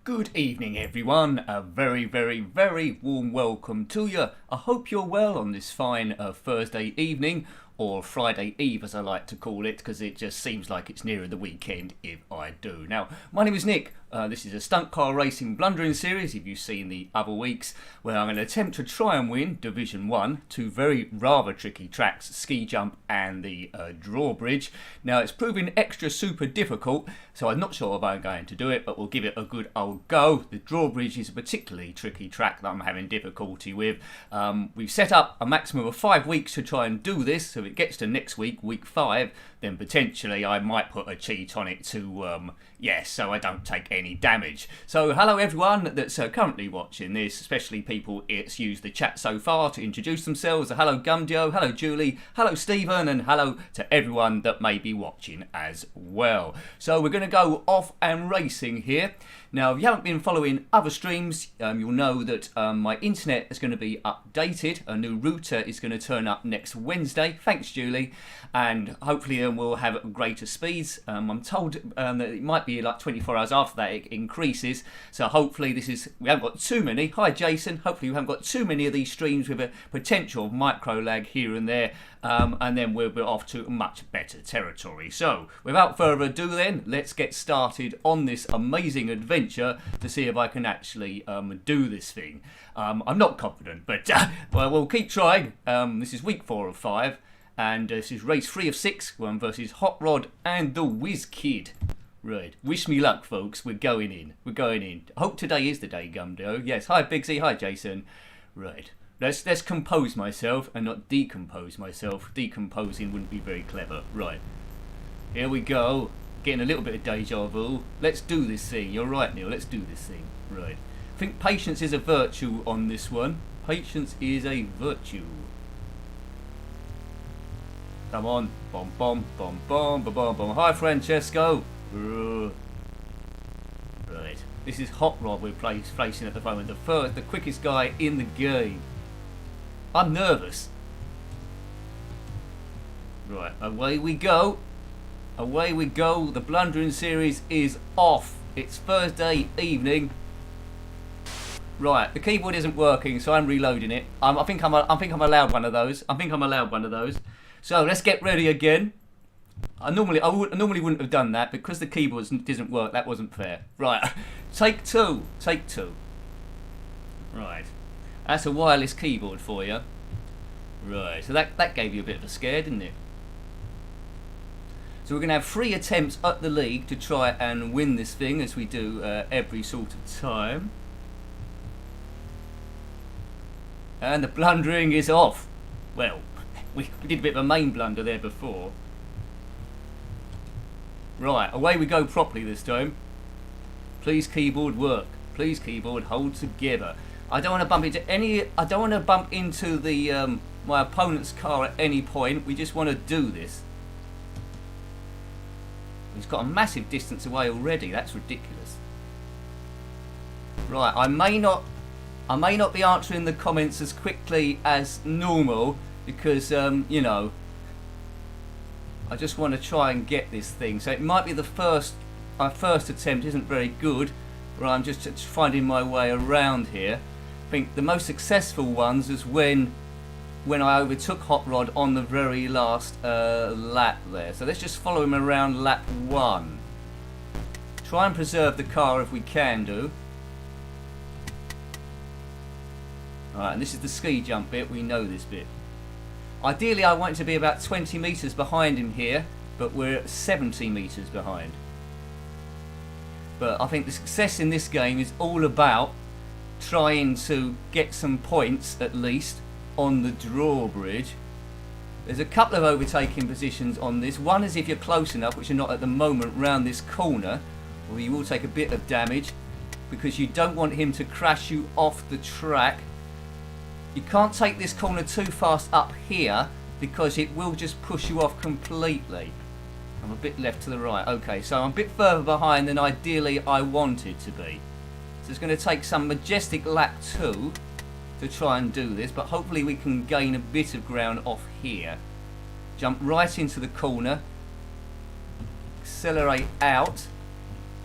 Good evening everyone, a very warm welcome to you. I hope you're well on this fine Thursday evening, or Friday Eve as I like to call it, because it just seems like it's nearer the weekend if I do. Now, my name is Nick. This is a stunt car racing blundering series, if you've seen the other weeks, where I'm going to attempt to try and win Division 1, two rather tricky tracks, ski jump and the drawbridge. Now, it's proving extra super difficult, so I'm not sure if I'm going to do it, but we'll give it a good old go. The drawbridge is a particularly tricky track that I'm having difficulty with. We've set up a maximum of 5 weeks to try and do this, so if it gets to next week, week 5, then potentially I might put a cheat on it to, so I don't take any damage. So hello everyone that's currently watching this, especially people it's used the chat so far to introduce themselves. Hello Gumdio, hello Julie, hello Stephen, and hello to everyone that may be watching as well. So we're going to go off and racing here. Now, if you haven't been following other streams, you'll know that my internet is going to be updated. A new router is going to turn up next Wednesday. Thanks, Julie. And hopefully we'll have greater speeds. I'm told that it might be like 24 hours after that it increases. So hopefully we haven't got too many. Hi, Jason. Hopefully we haven't got too many of these streams with a potential micro lag here and there. And then we'll be off to much better territory. So, without further ado then, let's get started on this amazing adventure to see if I can actually do this thing. I'm not confident, but well, we'll keep trying. This is week 4 of 5, and this is race 3 of 6, one versus Hot Rod and the Whiz Kid. Right, wish me luck, folks. We're going in. I hope today is the day, Gumdo. Yes, hi Bigsy, hi Jason. Right. Let's compose myself and not decompose myself. Decomposing wouldn't be very clever. Right. Here we go. Getting a little bit of deja vu. Let's do this thing. You're right, Neil. Let's do this thing. Right. I think patience is a virtue on this one. Patience is a virtue. Come on. Bom, bom, bom, bom, bom, bom, bom. Hi, Francesco. Right. This is Hot Rod we're facing at the moment. The quickest guy in the game. I'm nervous. Right, away we go. Away we go. The blundering series is off. It's Thursday evening. Right, the keyboard isn't working, so I'm reloading it. I think I'm allowed one of those. So let's get ready again. I normally wouldn't have done that because the keyboard doesn't work. That wasn't fair. Right, take two. Right. That's a wireless keyboard for you. Right, so that gave you a bit of a scare, didn't it? So we're going to have 3 attempts at the league to try and win this thing, as we do every sort of time. And the blundering is off. Well, we did a bit of a main blunder there before. Right, away we go properly this time. Please keyboard work. Please keyboard hold together. I don't want to bump into the my opponent's car at any point. We just want to do this. He's got a massive distance away already. That's ridiculous. Right, I may not be answering the comments as quickly as normal because you know, I just want to try and get this thing. So it might be my first attempt isn't very good, where I'm just finding my way around here. I think the most successful ones is when I overtook Hot Rod on the very last lap there. So let's just follow him around lap 1. Try and preserve the car if we can do. Alright, and this is the ski jump bit. We know this bit. Ideally I want it to be about 20 metres behind him here, but we're 70 metres behind. But I think the success in this game is all about trying to get some points at least on the drawbridge. There's a couple of overtaking positions on this. One is if you're close enough, which you're not at the moment, round this corner, or you will take a bit of damage because you don't want him to crash you off the track. You can't take this corner too fast up here because it will just push you off completely. I'm a bit left to the right. Okay, so I'm a bit further behind than ideally I wanted to be. So it's going to take some majestic lap 2 to try and do this, but hopefully we can gain a bit of ground off here. Jump right into the corner. Accelerate out.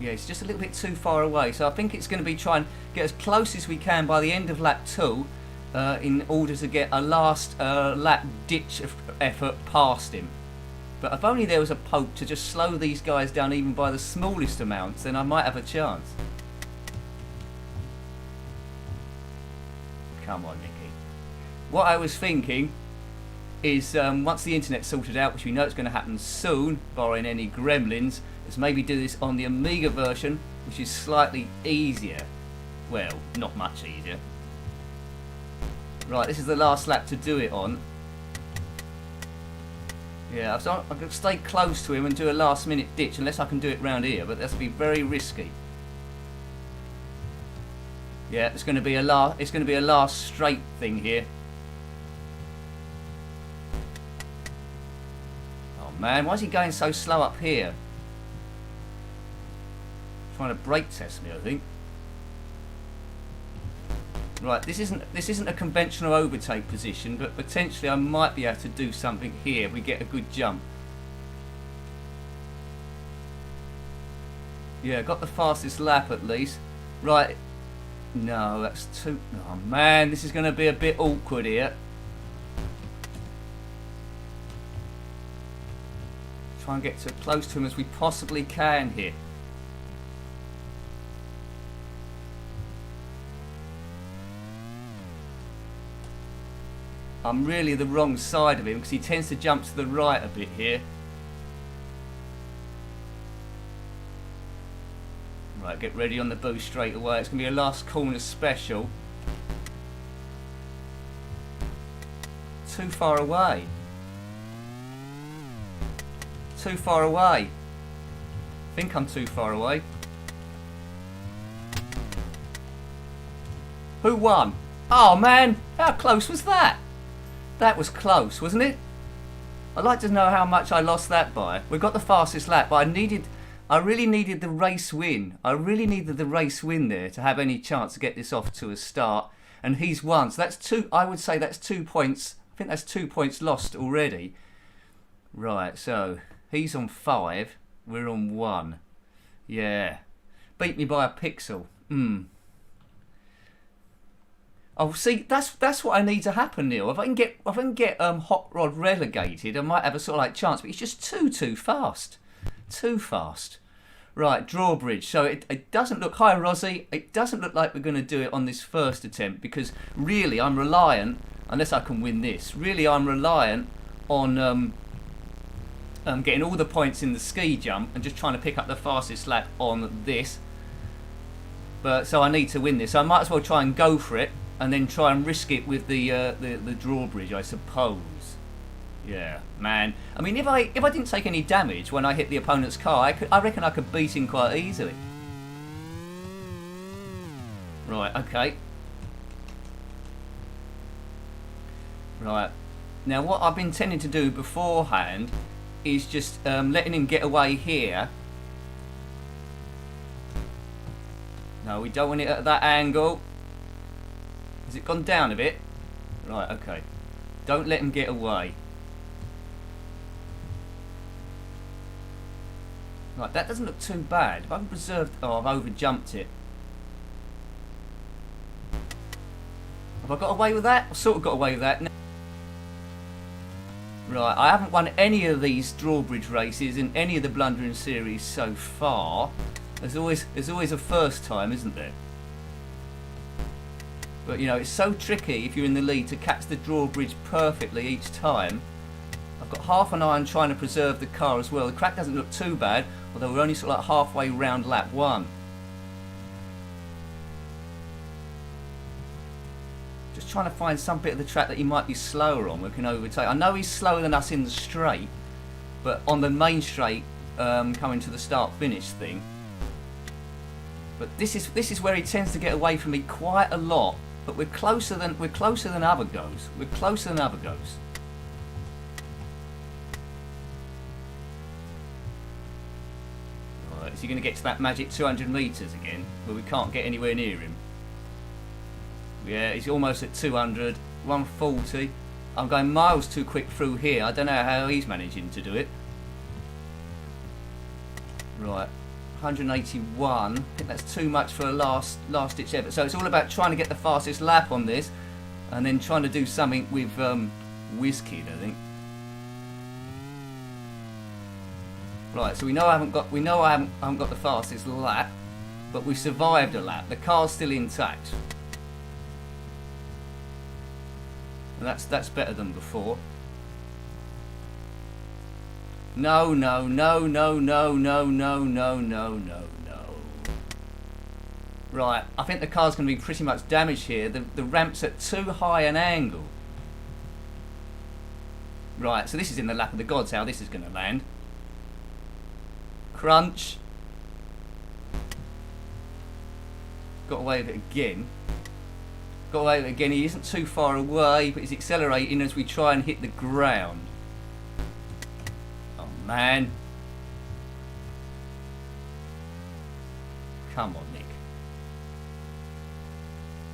Yeah, it's just a little bit too far away. So I think it's going to be try and get as close as we can by the end of lap 2 in order to get a last lap ditch effort past him. But if only there was a poke to just slow these guys down even by the smallest amounts, then I might have a chance. Come on, Nicky. What I was thinking is once the internet's sorted out, which we know it's going to happen soon, barring any gremlins, is maybe do this on the Amiga version, which is slightly easier. Well, not much easier. Right, this is the last lap to do it on. Yeah, so I'm going to stay close to him and do a last minute ditch, unless I can do it round here, but that's going to be very risky. Yeah, it's going to be a last straight thing here. Oh man, why is he going so slow up here? Trying to brake test me, I think. Right, this isn't a conventional overtake position, but potentially I might be able to do something here if we get a good jump. Yeah, got the fastest lap at least. Right. No, that's too... Oh man, this is going to be a bit awkward here. Try and get as close to him as we possibly can here. I'm really the wrong side of him because he tends to jump to the right a bit here. Right, get ready on the boost straight away. It's going to be a last corner special. Too far away. Too far away. I think I'm too far away. Who won? Oh man, how close was that? That was close, wasn't it? I'd like to know how much I lost that by. We got the fastest lap, but I really needed the race win. I really needed the race win there to have any chance to get this off to a start. And he's won. So that's two. I would say that's 2 points. I think that's 2 points lost already. Right, so he's on 5. We're on 1. Yeah. Beat me by a pixel. Oh, see, that's what I need to happen, Neil. If I can get Hot Rod relegated, I might have a sort of like chance. But it's just too fast. Too fast. Right, drawbridge. So it doesn't look... Hi, Rosie. It doesn't look like we're going to do it on this first attempt because really I'm reliant, unless I can win this, really I'm reliant on getting all the points in the ski jump and just trying to pick up the fastest lap on this. But so I need to win this. So I might as well try and go for it and then try and risk it with the drawbridge, I suppose. Yeah, man. I mean, if I didn't take any damage when I hit the opponent's car, I reckon I could beat him quite easily. Right, okay. Right. Now, what I've been tending to do beforehand is just letting him get away here. No, we don't want it at that angle. Has it gone down a bit? Right, okay. Don't let him get away. Right, that doesn't look too bad. If I've preserved... Oh, I've over-jumped it. Have I got away with that? I've sort of got away with that. Right, I haven't won any of these drawbridge races in any of the Blundering series so far. There's always a first time, isn't there? But, you know, it's so tricky if you're in the lead to catch the drawbridge perfectly each time. I've got half an eye on trying to preserve the car as well. The crack doesn't look too bad, although we're only sort of like halfway round lap 1. Just trying to find some bit of the track that he might be slower on, we can overtake. I know he's slower than us in the straight, but on the main straight, coming to the start-finish thing. But this is where he tends to get away from me quite a lot. But we're closer than other goes. We're closer than other goes. Right, is he going to get to that magic 200 metres again? Where we can't get anywhere near him. Yeah, he's almost at 200, 140. I'm going miles too quick through here. I don't know how he's managing to do it. Right. 181. I think that's too much for a last ditch effort. So it's all about trying to get the fastest lap on this, and then trying to do something with WizKid, I think. Right, so we know I haven't got the fastest lap, but we survived a lap. The car's still intact, and that's better than before. No, no, no, no, no, no, no, no, no, no, no. Right, I think the car's going to be pretty much damaged here. The ramp's at too high an angle. Right, so this is in the lap of the gods, how this is going to land. Crunch. Got away with it again. Got away with it again. He isn't too far away, but he's accelerating as we try and hit the ground. Oh, man. Come on, Nick.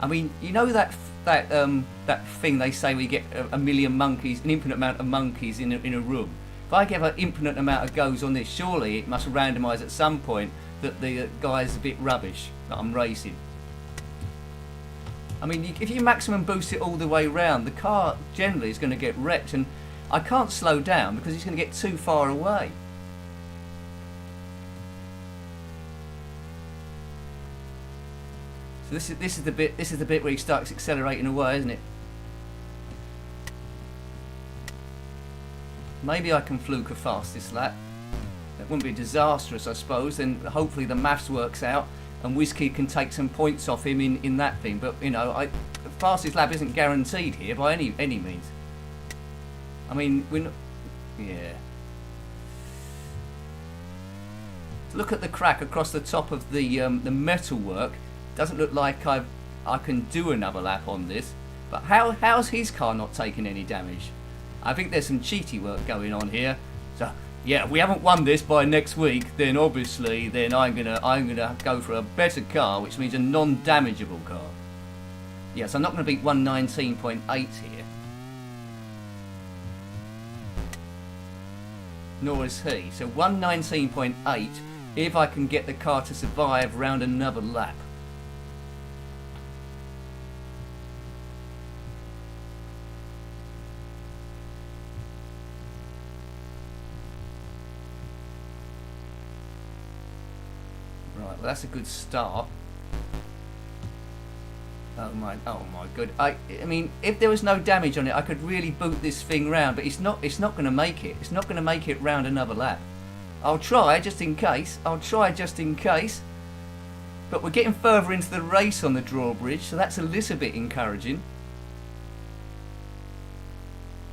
I mean, you know that thing they say we get a million monkeys, an infinite amount of monkeys in a room. If I give an infinite amount of goes on this, surely it must randomise at some point that the guy's a bit rubbish that I'm racing. I mean, if you maximum boost it all the way round, the car generally is going to get wrecked, and I can't slow down because he's going to get too far away. So this is the bit where he starts accelerating away, isn't it? Maybe I can fluke a fastest lap. That wouldn't be disastrous, I suppose. Then hopefully the maths works out and WizKid can take some points off him in that thing. But you know, the fastest lap isn't guaranteed here by any means. I mean, we're not. Yeah. Look at the crack across the top of the metalwork. Doesn't look like I can do another lap on this. But how's his car not taking any damage? I think there's some cheaty work going on here. So yeah, if we haven't won this by next week, then obviously I'm gonna go for a better car, which means a non-damageable car. Yes, I'm not going to beat 119.8 here. Nor is he. So 119.8 if I can get the car to survive round another lap. Well, that's a good start. Oh my god! I mean, if there was no damage on it, I could really boot this thing round. But it's not going to make it. It's not going to make it round another lap. I'll try just in case. But we're getting further into the race on the drawbridge, so that's a little bit encouraging.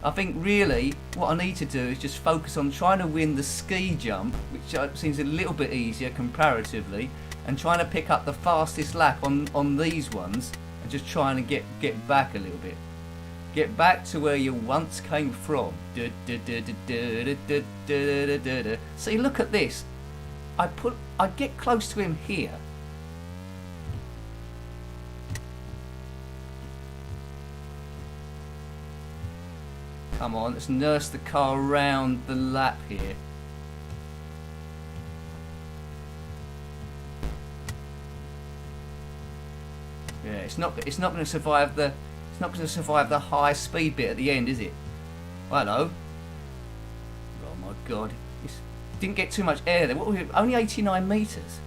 I think really what I need to do is just focus on trying to win the ski jump, which seems a little bit easier comparatively, and trying to pick up the fastest lap on these ones, and just trying to get back a little bit. Get back to where you once came from. See, look at this. I get close to him here. Come on, let's nurse the car around the lap here. Yeah, it's not going to survive the high speed bit at the end, is it? Hello. Oh my god, it didn't get too much air there. What were we? Only 89 meters.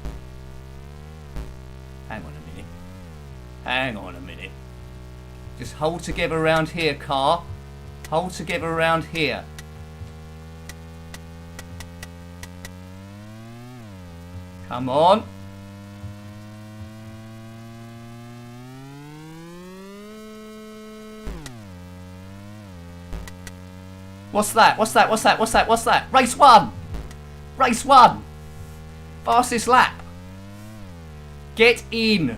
Hang on a minute. Just hold together around here, car. Hold together around here. Come on. What's that? Race one. Fastest lap. Get in.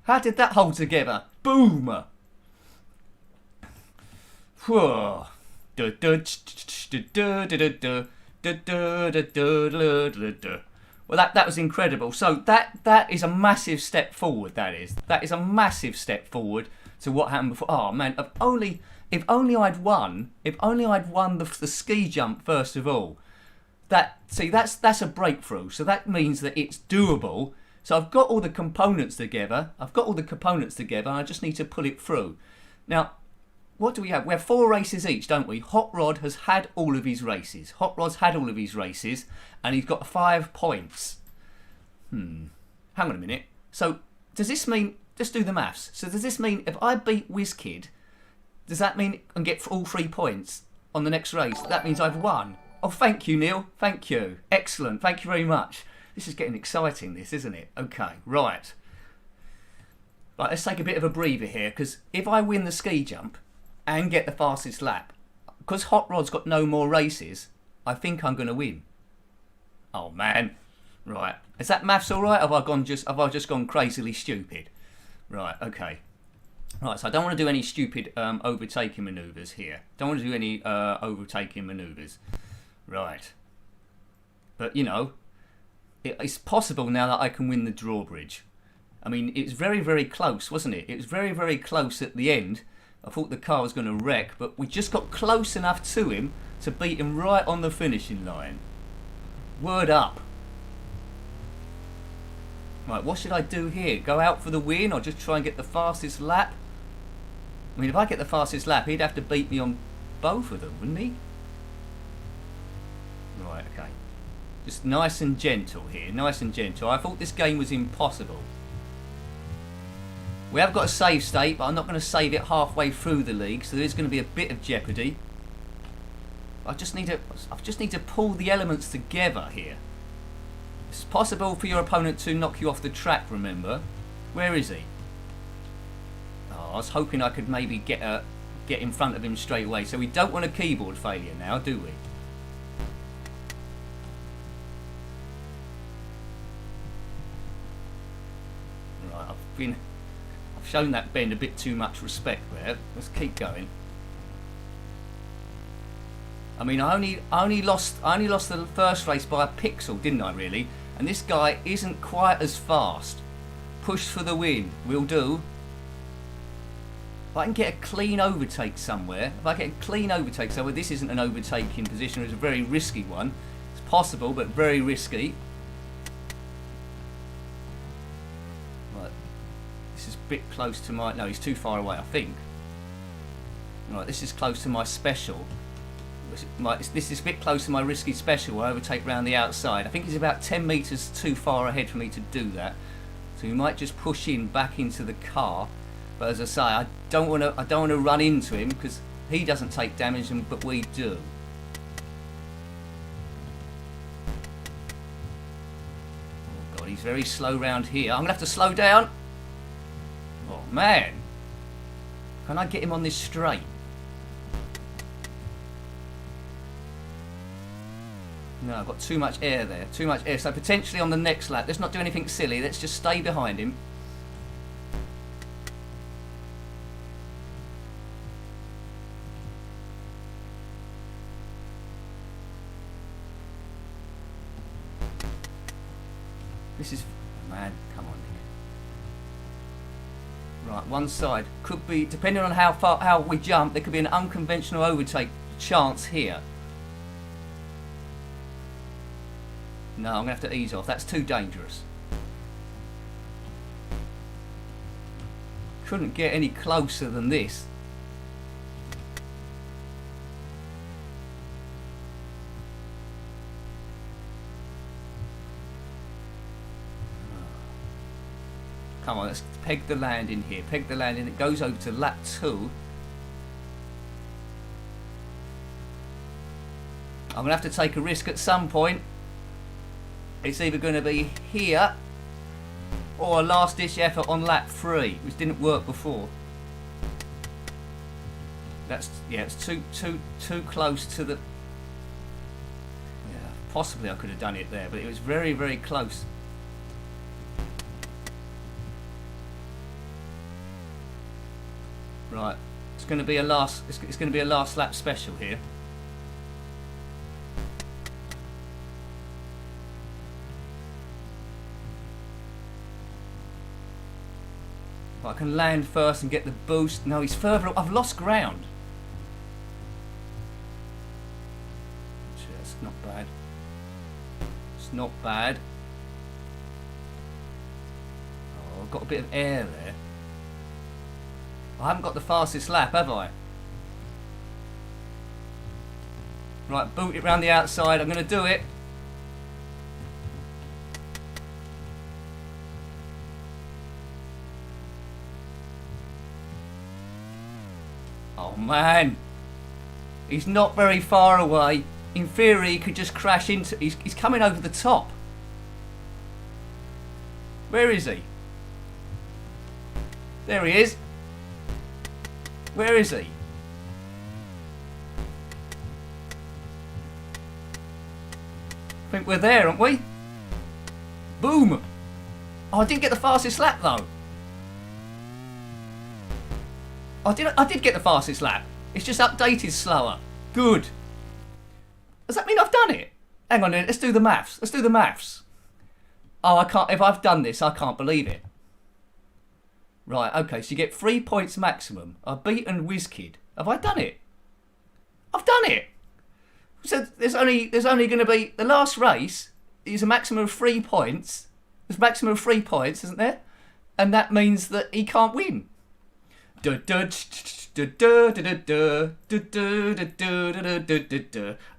How did that hold together? Boom. Well, that was incredible. So that is a massive step forward. That is a massive step forward to what happened before. Oh man, if only I'd won the ski jump first of all. that's a breakthrough. So that means that it's doable. So I've got all the components together. And I just need to pull it through. Now, what do we have? We have 4 races each, don't we? Hot Rod has had all of his races. And he's got 5 points. Hang on a minute. So does this mean, let's do the maths. So does this mean if I beat WizKid, does that mean I can get all 3 points on the next race? That means I've won. Oh, thank you, Neil. Thank you. Excellent. Thank you very much. This is getting exciting, this, isn't it? Okay, right. Right, let's take a bit of a breather here, because if I win the ski jump and get the fastest lap, because Hot Rod's got no more races, I think I'm going to win. Oh, man. Right. Is that maths all right? Have I just gone crazily stupid? Right, okay. Right, so I don't want to do any stupid overtaking manoeuvres here. Don't want to do any overtaking manoeuvres. Right. But, you know, it's possible now that I can win the drawbridge. I mean, it's very, very close, wasn't it? It was very, very close at the end. I thought the car was going to wreck, but we just got close enough to him to beat him right on the finishing line. Word up. Right, what should I do here? Go out for the win or just try and get the fastest lap? I mean, if I get the fastest lap, he'd have to beat me on both of them, wouldn't he? Right, okay. Just nice and gentle here, nice and gentle. I thought this game was impossible. We have got a save state, but I'm not going to save it halfway through the league, so there is going to be a bit of jeopardy. I just need to pull the elements together here. It's possible for your opponent to knock you off the track, remember? Where is he? Oh, I was hoping I could maybe get in front of him straight away. So we don't want a keyboard failure now, do we? Right, I've shown that bend a bit too much respect there. Let's keep going. I mean, I only lost the first race by a pixel, didn't I, really? And this guy isn't quite as fast. Push for the win. We'll do. If I can get a clean overtake somewhere, this isn't an overtaking position, it's a very risky one. It's possible, but very risky. Right. This is a bit close to my... No, he's too far away, I think. Right, this is close to my special. This is a bit close to my risky special where I overtake round the outside. I think he's about 10 metres too far ahead for me to do that. So we might just push in back into the car. But as I say, I don't want to run into him because he doesn't take damage, but we do. Oh God, he's very slow round here. I'm going to have to slow down. Oh man. Can I get him on this straight? No, I've got too much air there. Too much air. So potentially on the next lap, let's not do anything silly. Let's just stay behind him. This is... Man, come on, Nick. Right, one side. Could be, depending on how we jump, there could be an unconventional overtake chance here. No, I'm going to have to ease off. That's too dangerous. Couldn't get any closer than this. Come on, let's peg the landing here. Peg the landing. It goes over to lap 2. I'm going to have to take a risk at some point. It's either going to be here or a last-ditch effort on lap 3, which didn't work before. That's it's too close to the. Yeah, possibly I could have done it there, but it was very, very close. Right, it's going to be a last. It's going to be a last lap special here. I can land first and get the boost. No, he's further up. I've lost ground. That's not bad. It's not bad. Oh, I've got a bit of air there. I haven't got the fastest lap, have I? Right, boot it round the outside. I'm going to do it. Oh, man. He's not very far away. In theory, he could just crash into... He's coming over the top. Where is he? There he is. Where is he? I think we're there, aren't we? Boom! Oh, I didn't get the fastest lap, though. I did get the fastest lap. It's just updated slower. Good. Does that mean I've done it? Hang on a minute, let's do the maths. Let's do the maths. Oh, I can't. If I've done this, I can't believe it. Right, okay, so you get 3 points maximum. I've beaten WizKid. Have I done it? I've done it! So there's only going to be... The last race is a maximum of 3 points. There's a maximum of 3 points, isn't there? And that means that he can't win.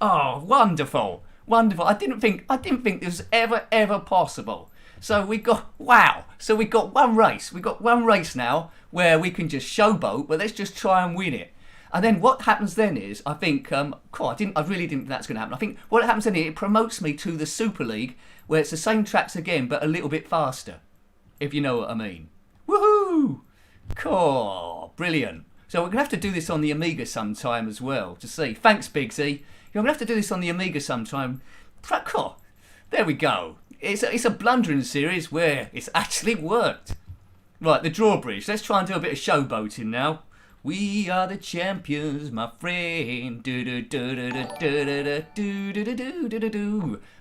Oh, wonderful. Wonderful. I didn't think this was ever possible. So we got one race. We got one race now where we can just showboat, but let's just try and win it. And then what happens then is, I think, I really didn't think that's going to happen. I think what happens then is it promotes me to the Super League, where it's the same tracks again, but a little bit faster, if you know what I mean. Woohoo! Cool, brilliant. So we're going to have to do this on the Amiga sometime as well, to see. Thanks, Big Z. You're going to have to do this on the Amiga sometime. Cool. There we go. It's a blundering series where it's actually worked. Right, the drawbridge. Let's try and do a bit of showboating now. We are the champions, my friend.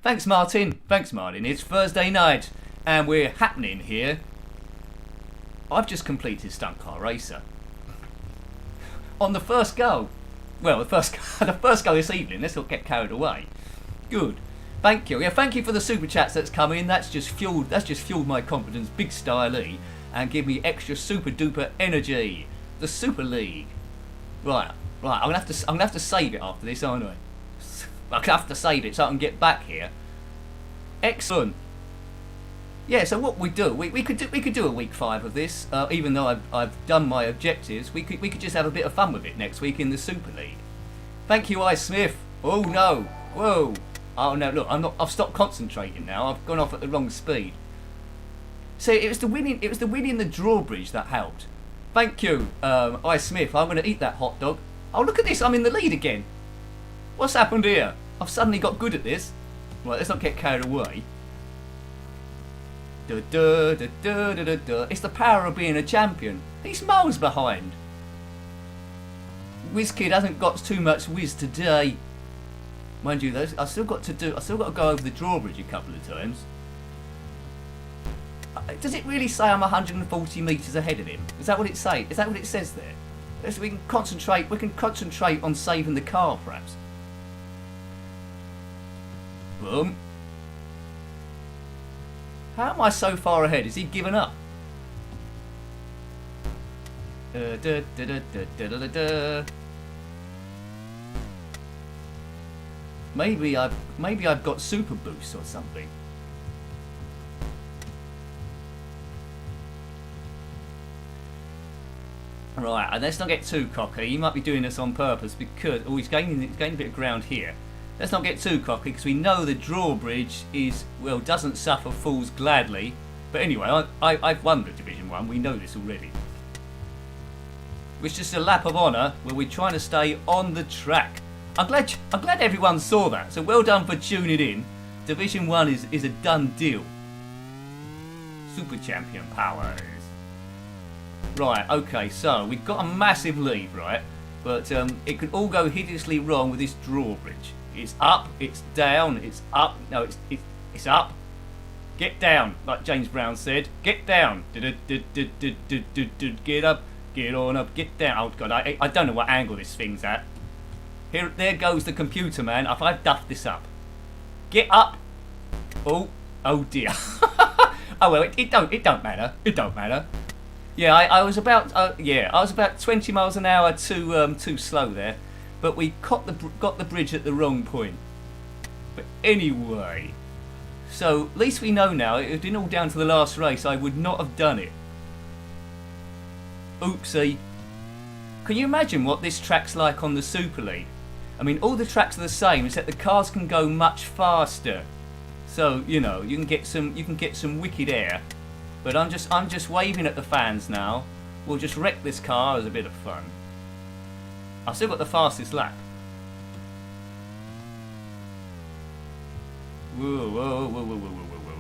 Thanks, Martin. Thanks, Martin. It's Thursday night, and we're happening here. I've just completed Stunt Car Racer. On the first go. Well, the first go this evening. Let's not get carried away. Good. Thank you. Yeah, thank you for the super chats that's come in. That's just fueled my confidence, big style-y, and give me extra super duper energy. The Super League. Right. I'm gonna have to save it after this, aren't I? I'm gonna have to save it so I can get back here. Excellent. Yeah, so what we do, we could do a week 5 of this, even though I've done my objectives. We could just have a bit of fun with it next week in the Super League. Thank you, I Smith. Oh no, whoa. Oh no, look, I've stopped concentrating now. I've gone off at the wrong speed. So it was the winning the drawbridge that helped. Thank you, I Smith. I'm going to eat that hot dog. Oh, look at this, I'm in the lead again. What's happened here? I've suddenly got good at this. Right, let's not get carried away. It's the power of being a champion. He's miles behind. WizKid hasn't got too much whiz today. Mind you, though, I've still got to go over the drawbridge a couple of times. Does it really say I'm 140 metres ahead of him? Is that what it say? Is that what it says there? So we can concentrate on saving the car, perhaps. Boom. How am I so far ahead? Is he given up? Maybe I've got super boost or something. Right, and let's not get too cocky. He might be doing this on purpose because he's gaining a bit of ground here. Let's not get too cocky because we know the drawbridge doesn't suffer fools gladly. But anyway, I've won the Division 1. We know this already. It's just a lap of honour where we're trying to stay on the track. I'm glad everyone saw that. So well done for tuning in. Division 1 is a done deal. Super Champion powers. Right, okay, so we've got a massive lead, right? But it could all go hideously wrong with this drawbridge. It's up, it's down, it's up. No, it's up. Get down, like James Brown said. Get down. Get up, get on up, get down. Oh God, I don't know what angle this thing's at. There goes the computer, man. I've duffed this up. Get up, Oh, oh dear. Oh well, it don't matter. It don't matter. Yeah, I was about I was about 20 miles an hour too slow there, but we got the bridge at the wrong point. But anyway, so at least we know now. It had been all down to the last race. I would not have done it. Oopsie. Can you imagine what this track's like on the Super League? I mean, all the tracks are the same, except the cars can go much faster. So you know you can get some wicked air. But I'm just waving at the fans now. We'll just wreck this car as a bit of fun. I've still got the fastest lap. Whoa, whoa, whoa, whoa, whoa, whoa, whoa.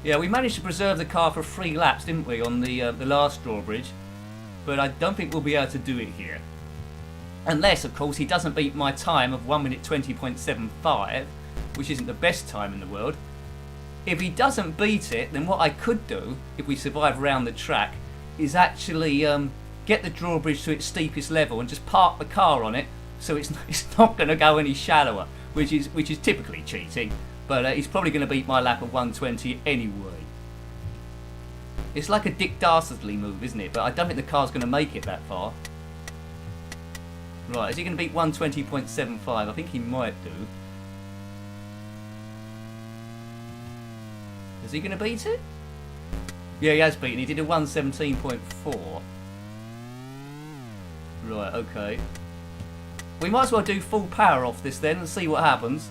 Yeah, we managed to preserve the car for 3 laps, didn't we, on the last drawbridge? But I don't think we'll be able to do it here. Unless, of course, he doesn't beat my time of 1 minute 20.75, which isn't the best time in the world. If he doesn't beat it, then what I could do, if we survive around the track, is actually get the drawbridge to its steepest level and just park the car on it, so it's not going to go any shallower, which is typically cheating. But he's probably going to beat my lap of 120 anyway. It's like a Dick Dastardly move, isn't it? But I don't think the car's going to make it that far. Right, is he going to beat 120.75? I think he might do. Is he going to beat it? Yeah, he has beaten. He did a 117.4. Right, okay. We might as well do full power off this then and see what happens.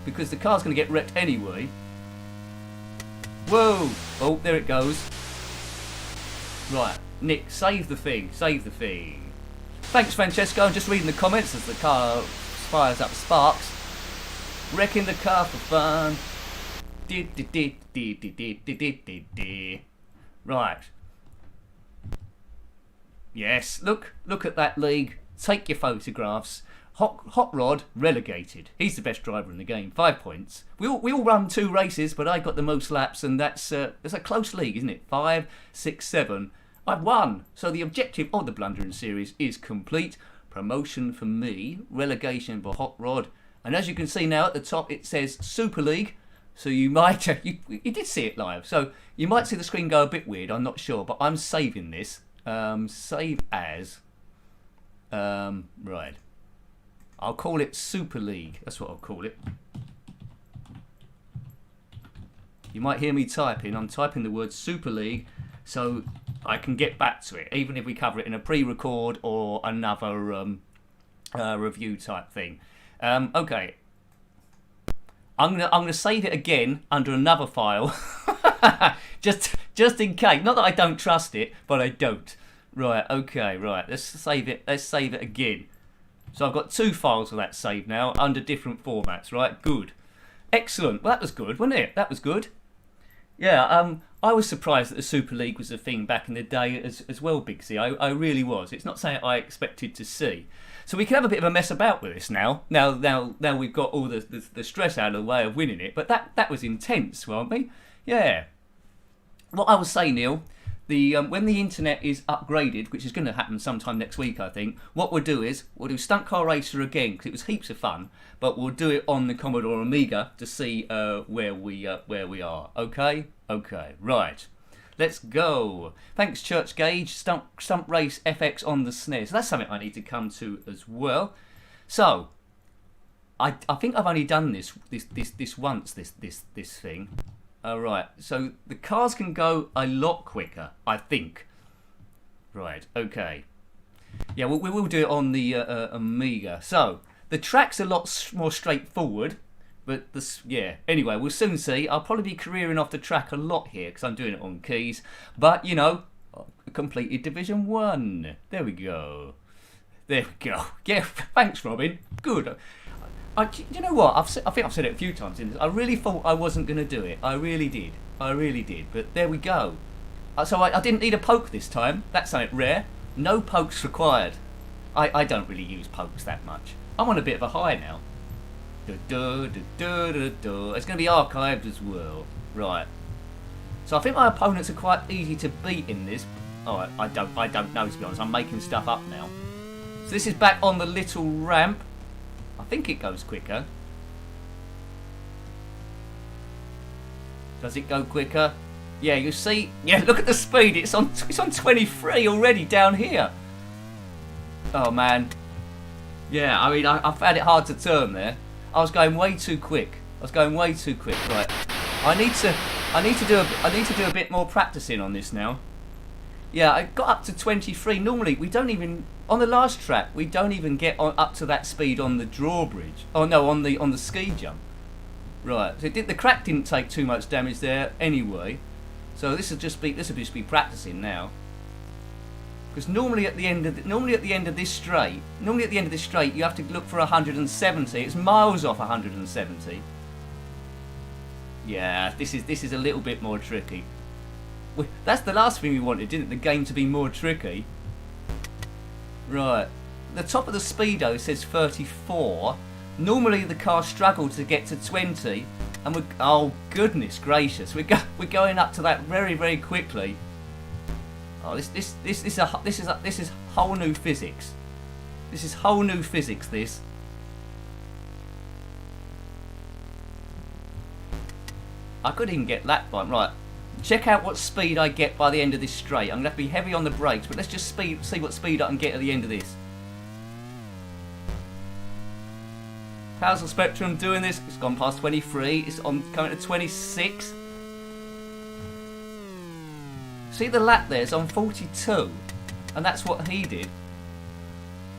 Because the car's going to get wrecked anyway. Whoa! Oh, there it goes. Right, Nick, save the thing. Save the thing. Thanks, Francesco. I'm just reading the comments as the car fires up sparks. Wrecking the car for fun. Right. Yes, look at that league. Take your photographs. Hot Rod relegated. He's the best driver in the game. 5 points. We all run 2 races, but I got the most laps, and it's a close league, isn't it? 5, 6, 7. I've won. So the objective of the Blundering series is complete. Promotion for me. Relegation for Hot Rod. And as you can see now at the top, it says Super League. So you might, you did see it live, so you might see the screen go a bit weird, I'm not sure, but I'm saving this. Save as. Right. I'll call it Super League, that's what I'll call it. You might hear me typing, I'm typing the word Super League, so I can get back to it, even if we cover it in a pre-record or another review type thing. Okay. I'm gonna save it again under another file, just in case. Not that I don't trust it, but I don't. Right, okay, right. Let's save it. Let's save it again. So I've got 2 files of that saved now under different formats. Right, good, excellent. Well, that was good, wasn't it? That was good. Yeah. I was surprised that the Super League was a thing back in the day as well, Bigsy. I really was. It's not something I expected to see. So we can have a bit of a mess about with this now. Now we've got all the stress out of the way of winning it. But that was intense, weren't we? Yeah. What I was saying, Neil, when the internet is upgraded, which is going to happen sometime next week, I think, what we'll do is we'll do Stunt Car Racer again because it was heaps of fun. But we'll do it on the Commodore Amiga to see where we are. Okay. Okay. Right. Let's go. Thanks, Church Gauge. Stump Race FX on the SNES. So that's something I need to come to as well. So, I think I've only done this once. This thing. All right. So the cars can go a lot quicker, I think. Right. Okay. Yeah, we will do it on the Amiga. So the track's a lot more straightforward. But yeah, anyway, we'll soon see. I'll probably be careering off the track a lot here because I'm doing it on keys. But, you know, I completed Division 1. There we go. There we go. Yeah, thanks, Robin. Good. You know what? I think I've said it a few times in this. I really thought I wasn't going to do it. I really did. I really did. But there we go. So I didn't need a poke this time. That's something rare. No pokes required. I don't really use pokes that much. I'm on a bit of a high now. It's going to be archived as well. Right. So I think my opponents are quite easy to beat in this. Oh, I don't know, to be honest. I'm making stuff up now. So this is back on the little ramp. I think it goes quicker. Does it go quicker? Yeah, you see. Yeah, look at the speed. It's on 23 already down here. Oh man. Yeah, I mean, I found it hard to turn there. I was going way too quick. Right. I need to do a bit more practicing on this now. Yeah, I got up to 23. Normally, we don't even on the last track. We don't even get up to that speed on the drawbridge. Oh no, on the ski jump. Right. So the crack didn't take too much damage there anyway. So this will just be practicing now. Because normally at the end of this straight, you have to look for 170. It's miles off 170. Yeah, this is a little bit more tricky. That's the last thing we wanted, didn't it? The game to be more tricky. Right. The top of the speedo says 34. Normally the car struggled to get to 20, and oh goodness gracious, we're going up to that very, very quickly. Oh, this is whole new physics. This is whole new physics. This. I couldn't even get that one right. Check out what speed I get by the end of this straight. I'm gonna have to be heavy on the brakes, but let's just see what speed I can get at the end of this. How's the Spectrum doing this? It's gone past 23. It's coming to 26. See the lap there? It's on 42, and that's what he did.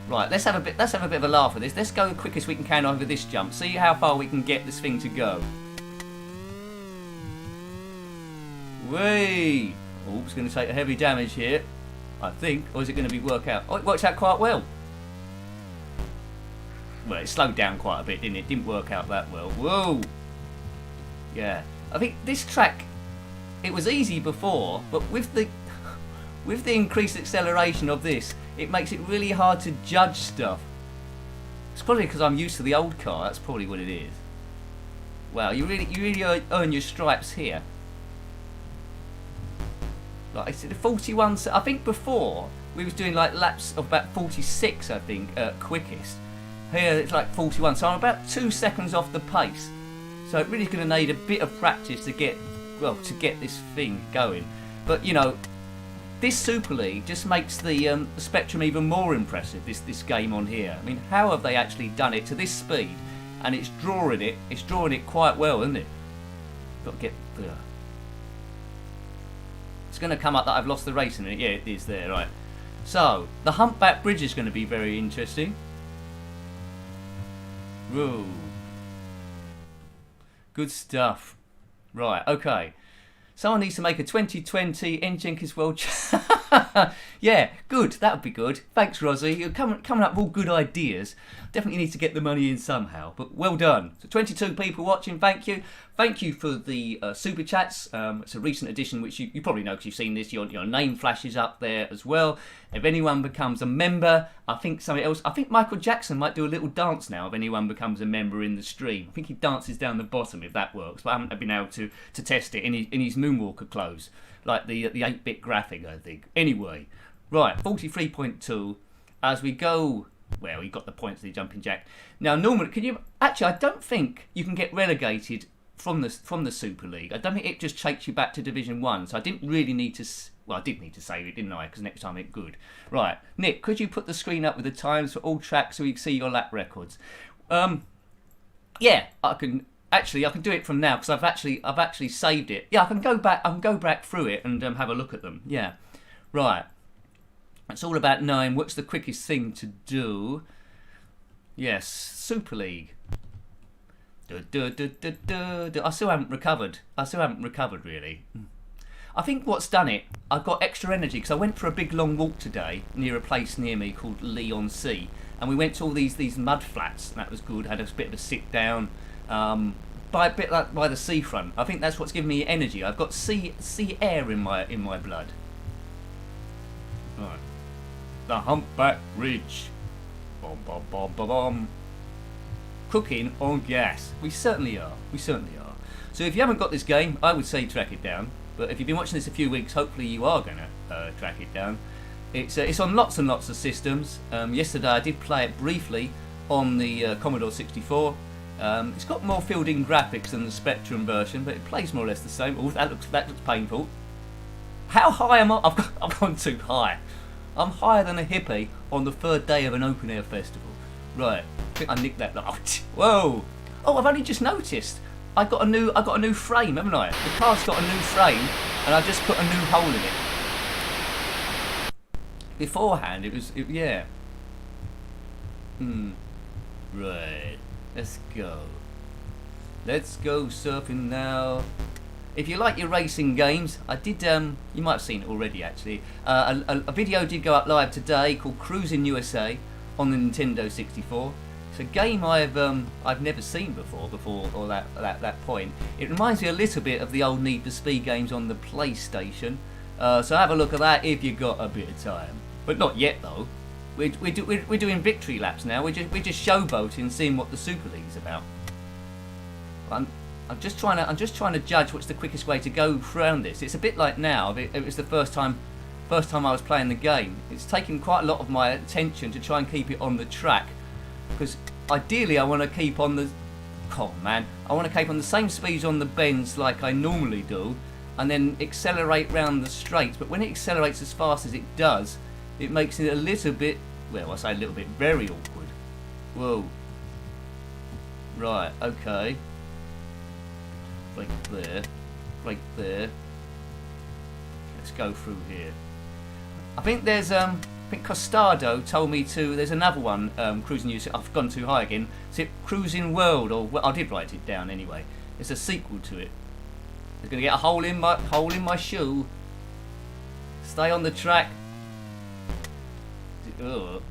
Right, let's have a bit of a laugh at this. Let's go the quickest we can over this jump. See how far we can get this thing to go. Whee! Oh, it's going to take a heavy damage here, I think, or is it going to work out? Oh, it works out quite well. Well, it slowed down quite a bit, didn't it? Didn't work out that well. Whoa! Yeah, I think this track, it was easy before, but with the increased acceleration of this, it makes it really hard to judge stuff. It's probably because I'm used to the old car. That's probably what it is. Wow, you really earn your stripes here. Like I said, 41. I think before we was doing like laps of about 46. I think quickest. Here it's like 41. So I'm about 2 seconds off the pace. So it really going to need a bit of practice to get this thing going. But you know, this Super League just makes the Spectrum even more impressive. This game on here. I mean, how have they actually done it to this speed? And it's drawing it quite well, isn't it? Got to get the. It's going to come up that I've lost the race in it. Yeah, it is there, right. So, the Humpback Bridge is going to be very interesting. Whoa. Good stuff. Right, okay. Someone needs to make a 2020 Njenkin World Yeah, good. That would be good. Thanks, Rosie. You're coming up with all good ideas. Definitely need to get the money in somehow. But well done. So 22 people watching. Thank you. Thank you for the super chats. It's a recent addition, which you probably know because you've seen this. Your name flashes up there as well. If anyone becomes a member, I think something else. I think Michael Jackson might do a little dance now if anyone becomes a member in the stream. I think he dances down the bottom if that works. But I haven't been able to test it in his Moonwalker clothes. Like the 8-bit graphic, I think. Anyway, right, 43.2. As we go, well, we got the points of the jumping jack. Now, normally, actually, I don't think you can get relegated from the Super League. I don't think it just takes you back to Division 1. So I didn't really need to. Well, I did need to save it, didn't I? Because next time it's good. Right, Nick, could you put the screen up with the times for all tracks so we can see your lap records? Yeah, I can. Actually, I can do it from now because I've actually saved it. Yeah, I can go back through it and have a look at them. Yeah, right. It's all about knowing what's the quickest thing to do. Yes, Super League. I still haven't recovered. Really. I think what's done it, I've got extra energy because I went for a big long walk today near a place near me called Lee-on-Sea, and we went to all these mud flats, and that was good. Had a bit of a sit down. By the seafront. I think that's what's giving me energy. I've got sea air in my blood. Right. The Humpback Ridge. Bom bom bom bom bom. Cooking on gas. We certainly are. So if you haven't got this game, I would say track it down. But if you've been watching this a few weeks, hopefully you are going to track it down. It's on lots and lots of systems. Yesterday I did play it briefly on the Commodore 64. It's got more fielding graphics than the Spectrum version, but it plays more or less the same. Oh, that looks painful. How high am I? I've gone too high. I'm higher than a hippie on the third day of an open air festival. Right, I nicked that. Whoa! Oh, I've only just noticed. I got a new frame, haven't I? The car's got a new frame, and I just put a new hole in it. Beforehand, yeah. Right. Let's go. Let's go surfing now. If you like your racing games, I did. You might have seen it already, actually. A video did go up live today called Cruising USA on the Nintendo 64. It's a game I've never seen before or that point. It reminds me a little bit of the old Need for Speed games on the PlayStation. So have a look at that if you've got a bit of time. But not yet though. We're doing victory laps now. We're just showboating, seeing what the Super League's about. I'm just trying to judge what's the quickest way to go around this. It's a bit like now. It was the first time I was playing the game. It's taken quite a lot of my attention to try and keep it on the track, because ideally I want to keep on the. Come on, man! I want to keep on the same speeds on the bends like I normally do, and then accelerate round the straights. But when it accelerates as fast as it does, it makes it a little bit. Well, I say a little bit, very awkward. Whoa. Right. Okay. Brake there, brake there. Let's go through here. I think there's I think Costado told me to. There's another one, Cruising USA. I've gone too high again. Is it Cruising World? Or well, I did write it down anyway. It's a sequel to it. It's gonna get a hole in my shoe. Stay on the track. Ugh.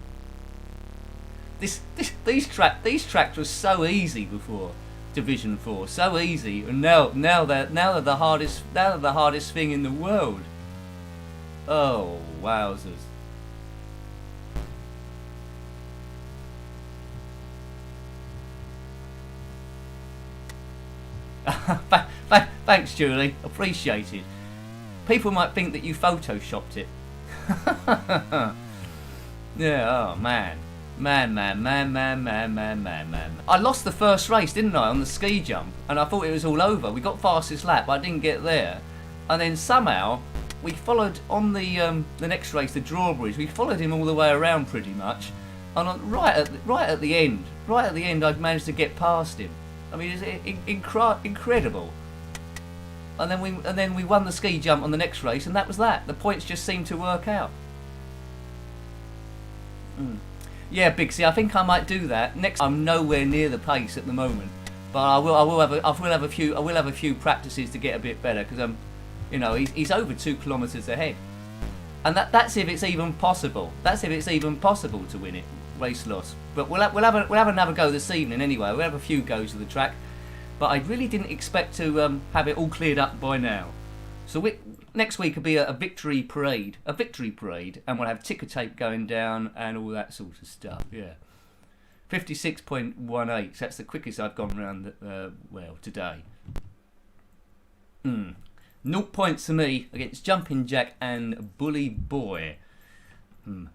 These tracks were so easy before Division 4, so easy, and now they're the hardest thing in the world. Oh, wowzers. Thanks, Julie. Appreciated. People might think that you photoshopped it. Yeah, oh man. Man. I lost the first race, didn't I, on the ski jump, and I thought it was all over. We got fastest lap, but I didn't get there. And then somehow we followed on the next race, the drawbridge. We followed him all the way around pretty much, and right at the end, I'd managed to get past him. I mean, it's incredible. And then we won the ski jump on the next race, and that was that. The points just seemed to work out. Yeah, Bixie, I think I might do that. Next, I'm nowhere near the pace at the moment, but I will have a few practices to get a bit better, because he's over 2 kilometres ahead, and that's if it's even possible. That's if it's even possible to win it, race loss. But we'll have another go this evening anyway. We'll have a few goes of the track, but I really didn't expect to have it all cleared up by now. So next week will be a victory parade, and we'll have ticker tape going down and all that sort of stuff. Yeah, 56.18. That's the quickest I've gone around. Today. 0 points for me against Jumping Jack and Bully Boy.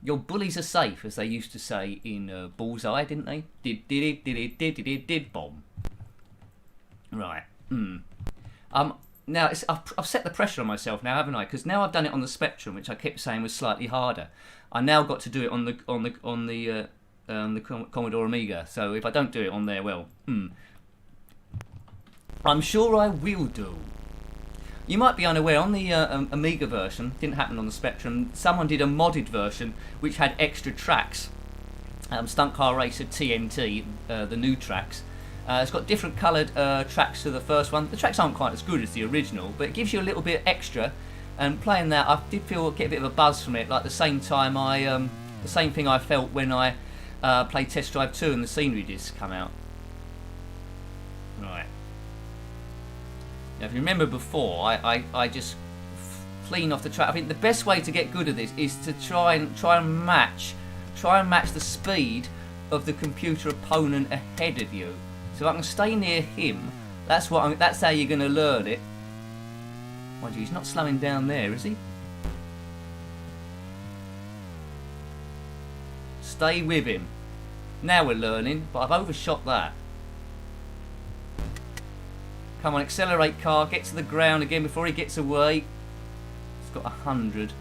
Your bullies are safe, as they used to say in Bullseye, didn't they? Did bomb. Right. Now I've set the pressure on myself now, haven't I? Because now I've done it on the Spectrum, which I kept saying was slightly harder. I now got to do it on the Commodore Amiga. So if I don't do it on there, well, I'm sure I will do. You might be unaware, on the Amiga version, didn't happen on the Spectrum. Someone did a modded version which had extra tracks. Stunt Car Racer TNT, the new tracks. It's got different coloured tracks to the first one. The tracks aren't quite as good as the original, but it gives you a little bit extra. And playing that, I did get a bit of a buzz from it. Like the same thing I felt when I played Test Drive 2 and the scenery discs come out. Right. Now, if you remember before, I just clean off the track. I think the best way to get good at this is to try and match the speed of the computer opponent ahead of you. So if I can stay near him, that's how you're going to learn it. Mind you, he's not slowing down there, is he? Stay with him. Now we're learning, but I've overshot that. Come on, accelerate car. Get to the ground again before he gets away. It's got 100.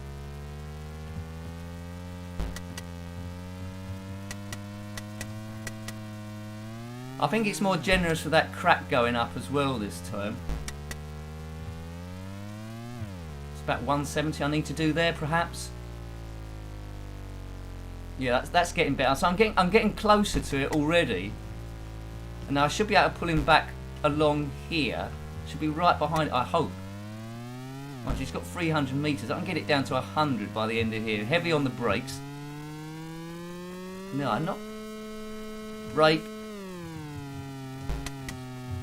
I think it's more generous with that crack going up as well this time. It's about 170 I need to do there, perhaps. Yeah, that's getting better. So I'm getting closer to it already. And now I should be able to pull him back along here. Should be right behind it, I hope. Once he's got 300 metres, I can get it down to 100 by the end of here. Heavy on the brakes. No, I'm not. Brake.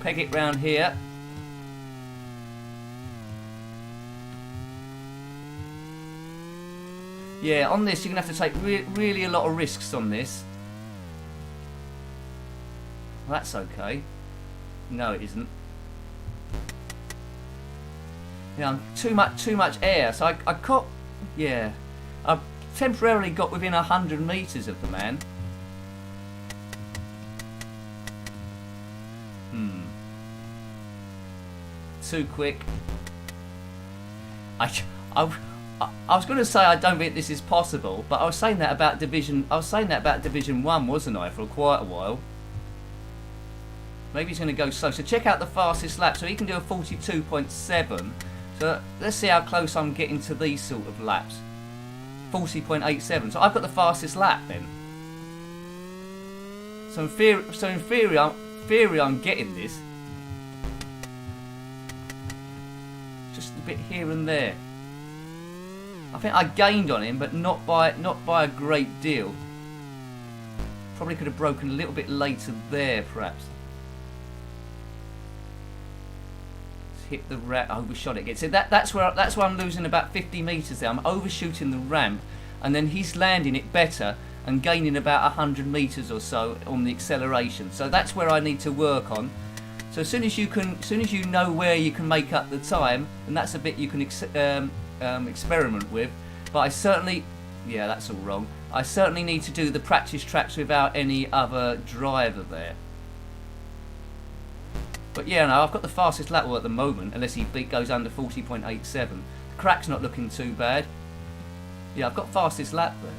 Peg it round here. Yeah, on this you're going to have to take really a lot of risks on this. Well, that's okay. No, it isn't. Yeah, too much air. So I caught. Yeah, I temporarily got within 100 metres of the man. Too quick. I was going to say I don't think this is possible, but I was saying that about Division 1, wasn't I, for quite a while. Maybe he's going to go slow. So check out the fastest lap. So he can do a 42.7. So let's see how close I'm getting to these sort of laps. 40.87. So I've got the fastest lap then. So in theory I'm getting this. Just a bit here and there. I think I gained on him, but not by a great deal. Probably could have broken a little bit later there, perhaps. Let's hit the ramp. I overshot it again. So that's where I'm losing about 50 metres there. I'm overshooting the ramp, and then he's landing it better and gaining about 100 metres or so on the acceleration. So that's where I need to work on. So as soon as you know where you can make up the time, and that's a bit you can experiment with. But I certainly, yeah, that's all wrong. I certainly need to do the practice tracks without any other driver there. But yeah, no, I've got the fastest lap at the moment, unless he goes under 40.87. The crack's not looking too bad. Yeah, I've got fastest lap there.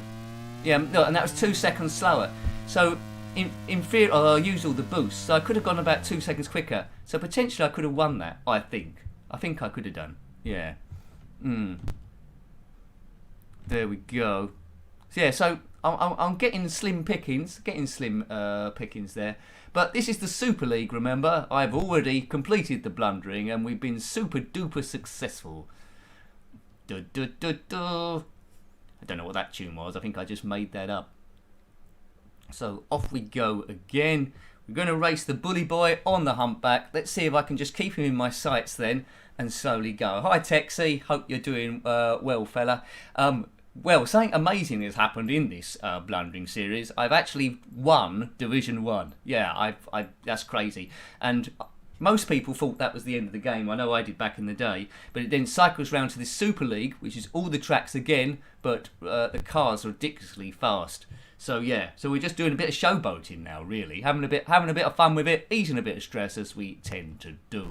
Yeah, no, and that was 2 seconds slower. So in theory, I used all the boosts, so I could have gone about 2 seconds quicker. So potentially I could have won that. I think I could have done. Yeah. There we go. So yeah, so I'm getting slim pickings, there. But this is the Super League, remember? I've already completed the blundering, and we've been super duper successful. I don't know what that tune was. I think I just made that up. So off we go again. We're going to race the bully boy on the humpback. Let's see if I can just keep him in my sights then and slowly go. Hi Texie, hope you're doing well, fella. Well, something amazing has happened in this blundering series. I've actually won Division 1. Yeah, that's crazy. And most people thought that was the end of the game. I know I did back in the day. But it then cycles round to this Super League, which is all the tracks again, but the cars are ridiculously fast. So yeah, so we're just doing a bit of showboating now, really. Having a bit of fun with it, easing a bit of stress, as we tend to do.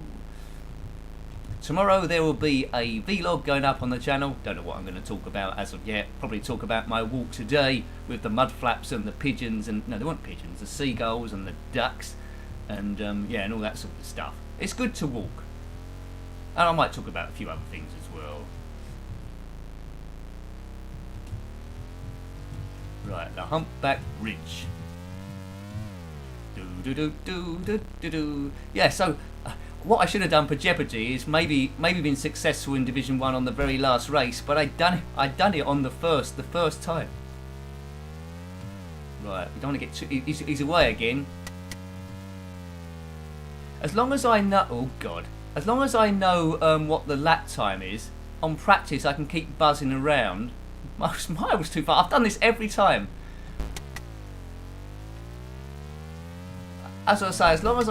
Tomorrow there will be a vlog going up on the channel. Don't know what I'm going to talk about as of yet. Probably talk about my walk today with the mud flaps and the pigeons, and no, they weren't pigeons, the seagulls and the ducks, and yeah, and all that sort of stuff. It's good to walk, and I might talk about a few other things as well. Right, the Humpback Ridge. Yeah, so what I should have done for Jeopardy is maybe been successful in Division 1 on the very last race, but I'd done it on the first time. Right, we don't want to get too... He's away again. As long as I know... Oh, God. As long as I know what the lap time is, on practice I can keep buzzing around. Mine was too far. I've done this every time. As I say, as long as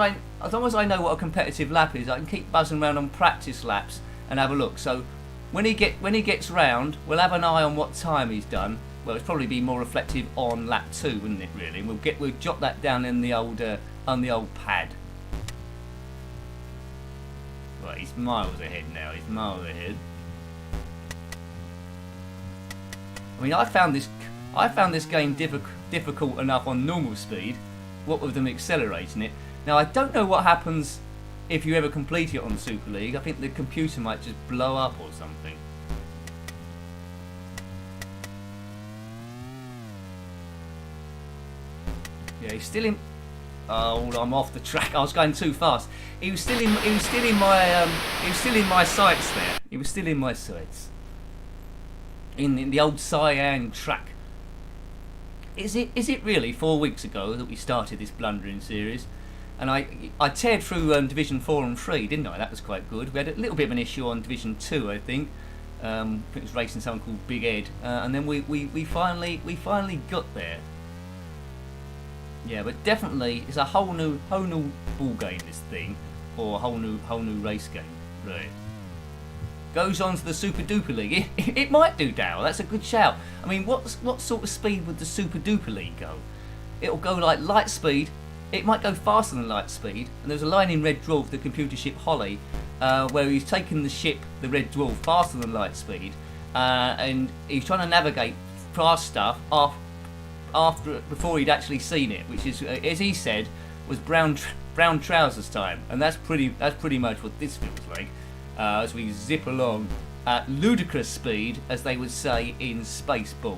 I know what a competitive lap is, I can keep buzzing around on practice laps and have a look. So when he gets round, we'll have an eye on what time he's done. Well, it's probably be more reflective on lap 2, wouldn't it? Really, and we'll jot that down in the old on the old pad. Right, he's miles ahead now. He's miles ahead. I mean, I found this game difficult enough on normal speed. What with them accelerating it. Now, I don't know what happens if you ever complete it on Super League. I think the computer might just blow up or something. Yeah, he's still in. Oh, I'm off the track. I was going too fast. He was still in my sights there. He was still in my sights. In the old Cyan track. Is it really 4 weeks ago that we started this Blundering series? And I teared through Division 4 and 3, didn't I? That was quite good. We had a little bit of an issue on Division 2, I think. It was racing someone called Big Ed, and then we finally got there. Yeah, but definitely it's a whole new ball game, this thing, or a whole new race game. Right. Goes on to the Super Duper League. It might do, Dale. That's a good shout. I mean, what sort of speed would the Super Duper League go? It'll go like light speed. It might go faster than light speed. And there's a line in Red Dwarf, the computer ship Holly, where he's taken the ship, the Red Dwarf, faster than light speed, and he's trying to navigate past stuff before he'd actually seen it, which is, as he said, was brown trousers time, and that's pretty much what this feels like. As we zip along at ludicrous speed, as they would say in Spaceballs.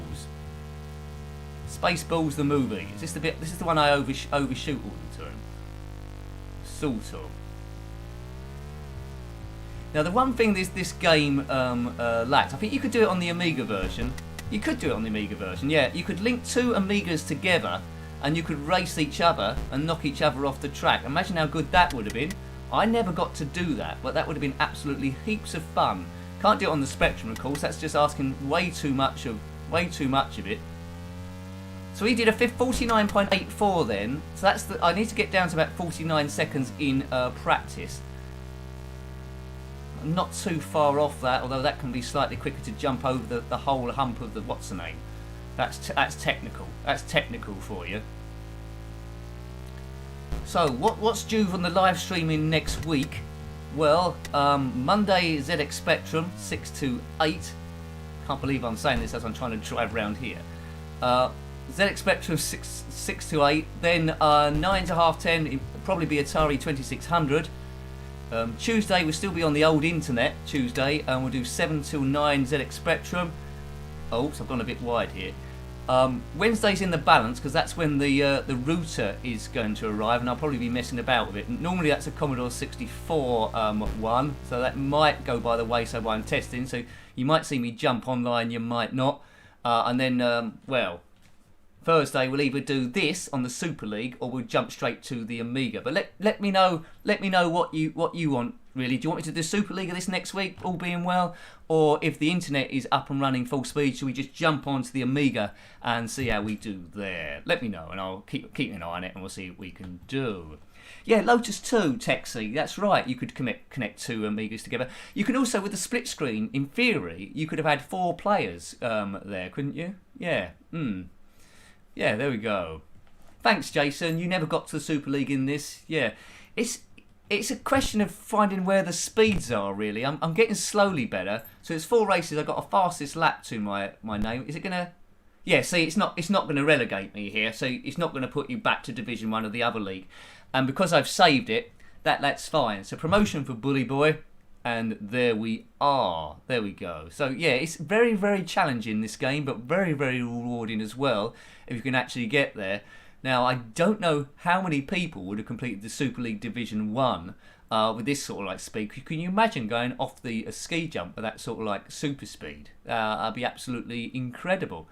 Spaceballs the movie. Is this the bit? This is the one I overshoot all the time. Sort of. Now the one thing this game lacks, I think you could do it on the Amiga version. You could do it on the Amiga version, yeah. You could link two Amigas together, and you could race each other and knock each other off the track. Imagine how good that would have been. I never got to do that, but that would have been absolutely heaps of fun. Can't do it on the Spectrum, of course. That's just asking way too much of it. So he did a 49.84 then. So that's I need to get down to about 49 seconds in practice. I'm not too far off that, although that can be slightly quicker to jump over the whole hump of the what's the name. That's technical. That's technical for you. So, what's due from the live streaming next week? Well, Monday ZX Spectrum 6 to 8. Can't believe I'm saying this as I'm trying to drive around here. ZX Spectrum 6 to 8. Then 9 to half 10. It'll probably be Atari 2600. Tuesday we'll still be on the old internet. Tuesday, and we'll do 7 till 9 ZX Spectrum. Oh, so I've gone a bit wide here. Wednesday's in the balance because that's when the router is going to arrive, and I'll probably be messing about with it. Normally that's a Commodore 64 one, so that might go by the wayside while I'm testing. So you might see me jump online, you might not. And then, well, Thursday we'll either do this on the Super League or we'll jump straight to the Amiga. But let me know what you want. Really, do you want me to do Super League of this next week, all being well, or if the internet is up and running full speed, should we just jump onto the Amiga and see how we do there? Let me know, and I'll keep an eye on it, and we'll see what we can do. Yeah, Lotus 2, Texie, that's right. You could connect two Amigas together. You could also, with the split screen, in theory, you could have had 4 players there, couldn't you? Yeah. Yeah, there we go. Thanks, Jason. You never got to the Super League in this. Yeah, it's a question of finding where the speeds are, really. I'm getting slowly better. So it's 4 races. I've got a fastest lap to my name. Is it gonna? Yeah. See, it's not gonna relegate me here. So it's not gonna put you back to Division 1 of the other league. And because I've saved it, that's fine. So promotion for Bully Boy, and there we are. There we go. So yeah, it's very, very challenging, this game, but very, very rewarding as well if you can actually get there. Now, I don't know how many people would have completed the Super League Division 1 with this sort of like speed. Can you imagine going off the ski jump with that sort of like super speed? That'd be absolutely incredible.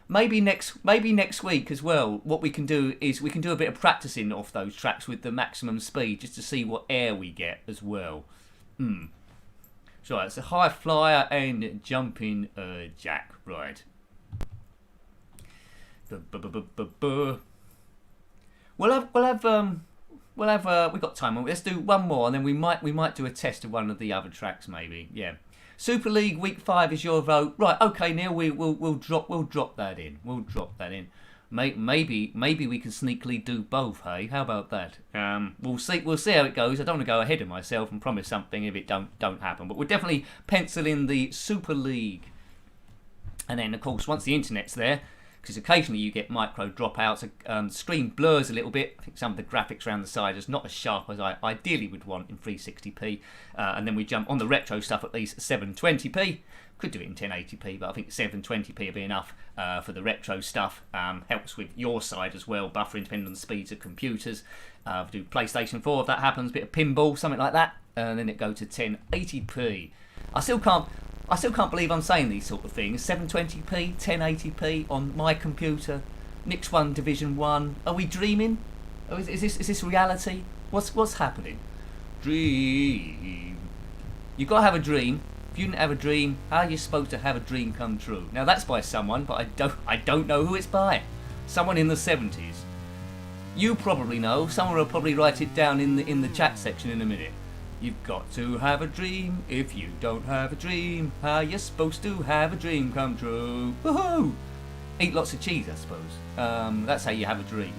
Maybe next week as well, what we can do is we can do a bit of practicing off those tracks with the maximum speed just to see what air we get as well. So it's a high flyer and jumping jack, right. We've got time. Let's do one more, and then we might do a test of one of the other tracks, maybe. Yeah. Super League Week 5 is your vote, right? Okay, Neil, we'll drop that in. We'll drop that in. Maybe we can sneakily do both. Hey, how about that? We'll see. We'll see how it goes. I don't want to go ahead of myself and promise something if it don't happen. But we'll definitely pencil in the Super League. And then, of course, once the internet's there, because occasionally you get micro dropouts, the screen blurs a little bit. I think some of the graphics around the side is not as sharp as I ideally would want in 360p. And then we jump on the retro stuff at least 720p. Could do it in 1080p, but I think 720p will be enough for the retro stuff. Helps with your side as well, buffering depending on the speeds of computers. Do PlayStation 4 if that happens, bit of pinball, something like that. And then it go to 1080p. I still can't believe I'm saying these sort of things. 720p, 1080p on my computer. Nix 1 Division 1. Are we dreaming? Oh, is this reality? What's happening? Dream. You gotta have a dream. If you didn't have a dream, how are you supposed to have a dream come true? Now that's by someone, but I don't know who it's by. Someone in the 70s. You probably know. Someone will probably write it down in the chat section in a minute. You've got to have a dream. If you don't have a dream, how are you supposed to have a dream come true? Woohoo! Eat lots of cheese, I suppose. That's how you have a dream.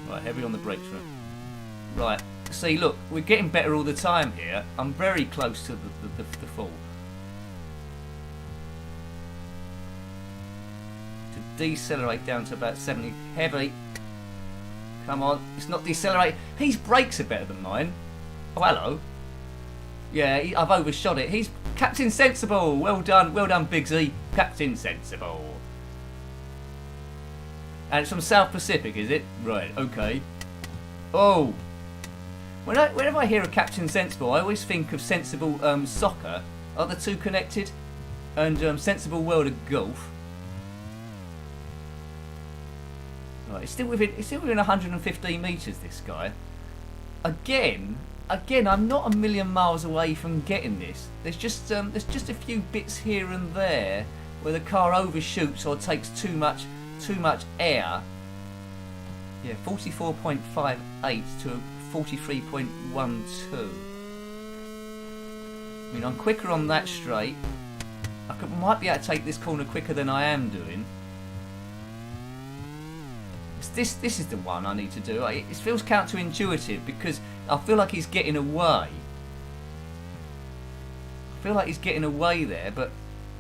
Right, heavy on the brakes. Right. See, look, we're getting better all the time here. I'm very close to the fall. To decelerate down to about 70. Heavy. Come on, it's not decelerating. His brakes are better than mine. Oh, hello. Yeah, I've overshot it. He's Captain Sensible. Well done, Bigsy. Captain Sensible. And it's from South Pacific, is it? Right, okay. Oh. Whenever I hear of Captain Sensible, I always think of Sensible Soccer. Are the two connected? And Sensible World of Golf. Right, it's still within 115 metres. This guy. Again, I'm not a million miles away from getting this. There's just a few bits here and there where the car overshoots or takes too much air. Yeah, 44.58 to 43.12. I mean, I'm quicker on that straight. Might be able to take this corner quicker than I am doing. This is the one I need to do. It feels counterintuitive because I feel like he's getting away. I feel like he's getting away there, but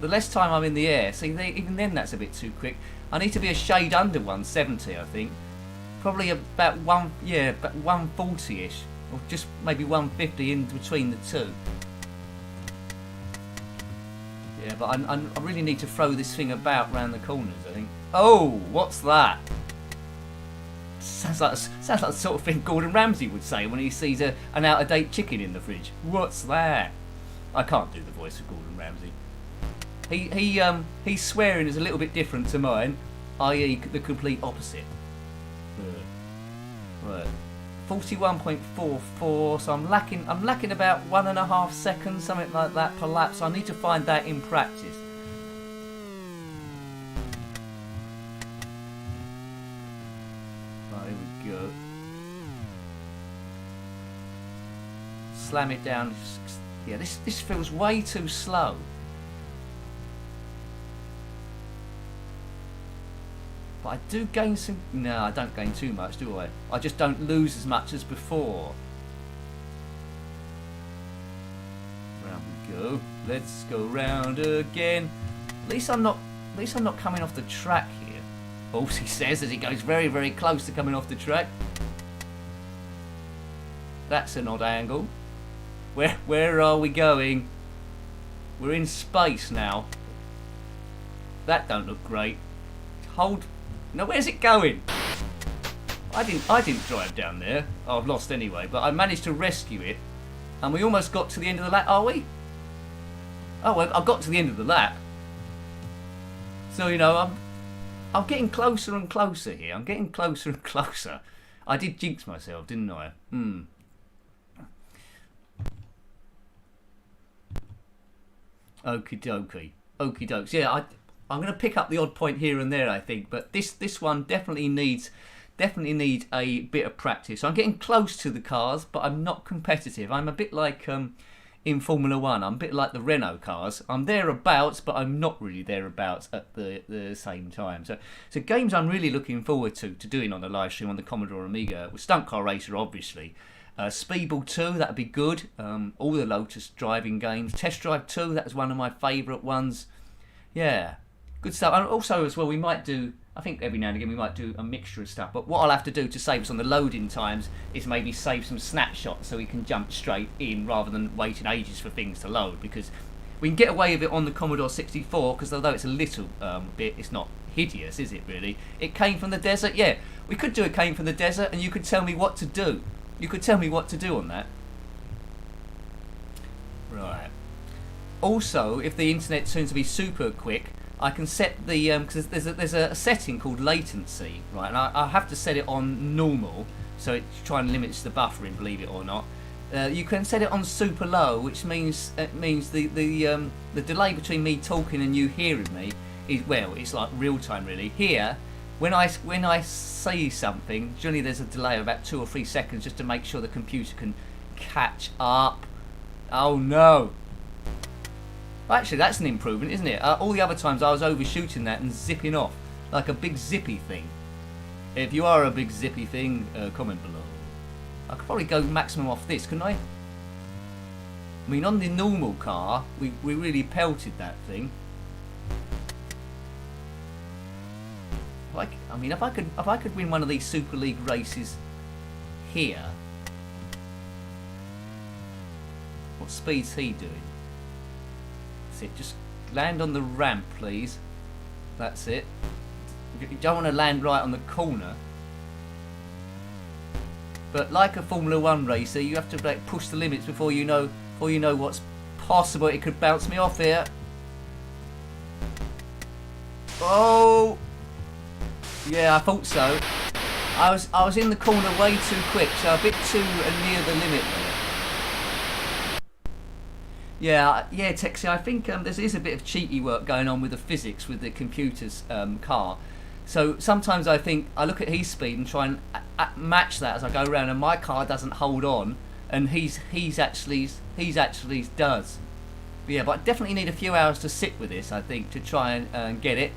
the less time I'm in the air, see, even then that's a bit too quick. I need to be a shade under 170, I think. Probably about 140-ish, or just maybe 150 in between the two. Yeah, but I really need to throw this thing about round the corners, I think. Oh, what's that? Sounds like the sort of thing Gordon Ramsay would say when he sees an out-of-date chicken in the fridge. What's that? I can't do the voice of Gordon Ramsay. His swearing is a little bit different to mine, i.e. the complete opposite. Right. 41.44, so I'm lacking about 1.5 seconds, something like that per lap, so I need to find that in practice. Right, here we go. Slam it down. Yeah, this feels way too slow. But I do gain some... No, I don't gain too much, do I? I just don't lose as much as before. Round we go. Let's go round again. At least I'm not coming off the track here. Oh, he says as he goes very, very close to coming off the track. That's an odd angle. Where are we going? We're in space now. That don't look great. Hold... No, where's it going? I didn't drive down there. Oh, I've lost anyway, but I managed to rescue it. And we almost got to the end of the lap, are we? Oh, well, I got to the end of the lap. So, you know, I'm getting closer and closer here. I'm getting closer and closer. I did jinx myself, didn't I? Okie dokie. Okie dokes. Yeah, I'm going to pick up the odd point here and there, I think, but this one definitely needs a bit of practice. So I'm getting close to the cars, but I'm not competitive. I'm a bit like in in Formula One. I'm a bit like the Renault cars. I'm thereabouts, but I'm not really thereabouts at the same time. So games I'm really looking forward to doing on the live stream on the Commodore Amiga. With Stunt Car Racer, obviously. Speedball 2, that'd be good. All the Lotus driving games. Test Drive 2, that was one of my favourite ones. Yeah, good stuff. And also as well, we might do, I think every now and again we might do a mixture of stuff. But what I'll have to do to save us on the loading times is maybe save some snapshots so we can jump straight in rather than waiting ages for things to load. Because we can get away with it on the Commodore 64, because although it's a little bit, it's not hideous, is it really? It came from the desert, yeah. We could do it came from the desert, and you could tell me what to do. You could tell me what to do on that. Right. Also, if the internet turns to be super quick, I can set the because there's a setting called latency, right? And I have to set it on normal, so it try and limits the buffering. Believe it or not, you can set it on super low, which means the delay between me talking and you hearing me is, well, it's like real time really. Here, when I say something, generally there's a delay of about 2 or 3 seconds just to make sure the computer can catch up. Oh no! Actually, that's an improvement, isn't it? All the other times I was overshooting that and zipping off like a big zippy thing. If you are a big zippy thing, comment below. I could probably go maximum off this, couldn't I? I mean, on the normal car, we really pelted that thing. Like, I mean, if I could win one of these Super League races here, what speed's he doing? That's it. Just land on the ramp, please. That's it. You don't want to land right on the corner. But like a Formula One racer, you have to like push the limits before you know what's possible. It could bounce me off here. Oh. Yeah, I thought so. I was in the corner way too quick, so a bit too near the limit there. Yeah, Texie, I think there is a bit of cheaty work going on with the physics with the computer's car. So sometimes I think I look at his speed and try and match that as I go around, and my car doesn't hold on, and he's actually does. But yeah, but I definitely need a few hours to sit with this, I think, to try and get it.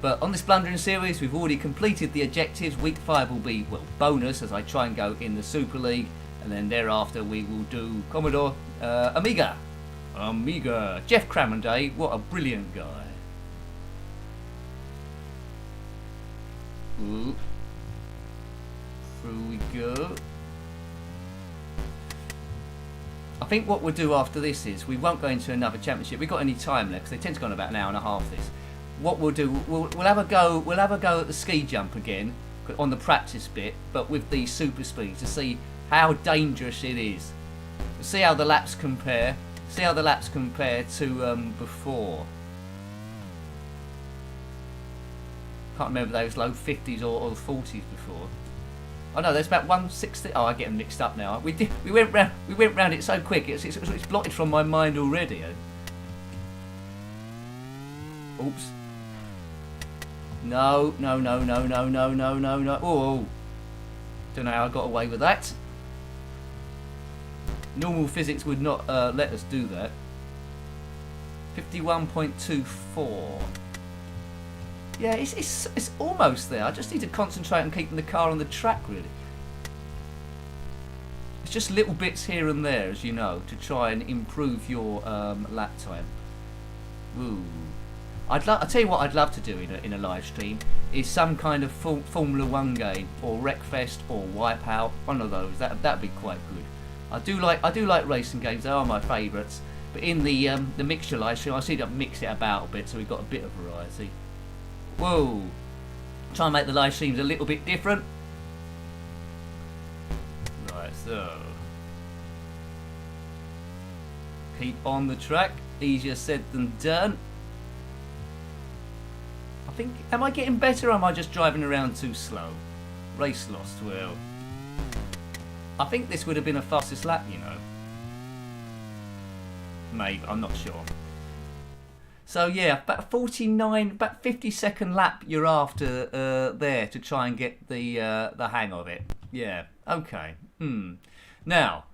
But on this Blundering series, we've already completed the objectives. Week 5 will be, well, bonus as I try and go in the Super League. And then thereafter we will do Commodore Amiga. Geoff Crammond, what a brilliant guy. Ooh. Through we go. I think what we'll do after this is, we won't go into another championship. We've got any time left, because they tend to go on about an hour and a half this. What we'll do, we'll have a go at the ski jump again on the practice bit, but with the super speed to see how dangerous it is. See how the laps compare. See how the laps compare to before. Can't remember those low 50s or 40s before. Oh no, there's about 160. Oh, I get them mixed up now. We went round it so quick. It's blotted from my mind already. Oops. No. Oh. Don't know how I got away with that. Normal physics would not let us do that. 51.24. Yeah, it's almost there. I just need to concentrate on keeping the car on the track, really. It's just little bits here and there, as you know, to try and improve your lap time. Ooh. I'll tell you what I'd love to do in a live stream is some kind of Formula One game, or Wreckfest, or Wipeout. One of those. That'd be quite good. I do like racing games. They are my favourites. But in the mixture live stream, I see that mix it about a bit, so we've got a bit of variety. Whoa! Try and make the live streams a little bit different. Right, so keep on the track. Easier said than done. I think, am I getting better or am I just driving around too slow? Race lost, well. I think this would have been a fastest lap, you know. Maybe, I'm not sure. So yeah, about 50-second lap you're after there to try and get the hang of it. Yeah, okay. Now,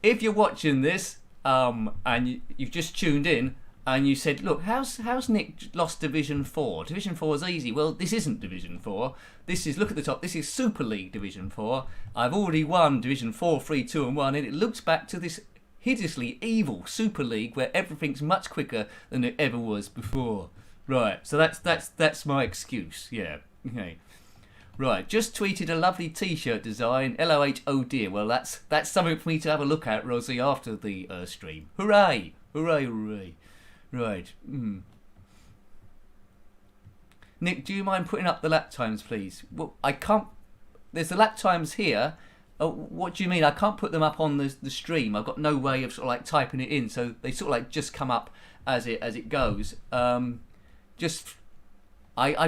if you're watching this, and you've just tuned in, and you said, look, how's Nick lost Division 4? Division 4 is easy. Well, this isn't Division 4. This is, look at the top, this is Super League Division 4. I've already won Division 4, 3, 2 and 1, and it looks back to this hideously evil Super League where everything's much quicker than it ever was before. Right, so that's my excuse, yeah. Okay. Right, just tweeted a lovely t-shirt design, LOH, oh dear. Well, that's something for me to have a look at, Rosie, after the stream. Hooray! Hooray, hooray. Right. Nick, do you mind putting up the lap times, please? Well, I can't. There's the lap times here. What do you mean? I can't put them up on the stream. I've got no way of sort of like typing it in, so they sort of like just come up as it goes. I've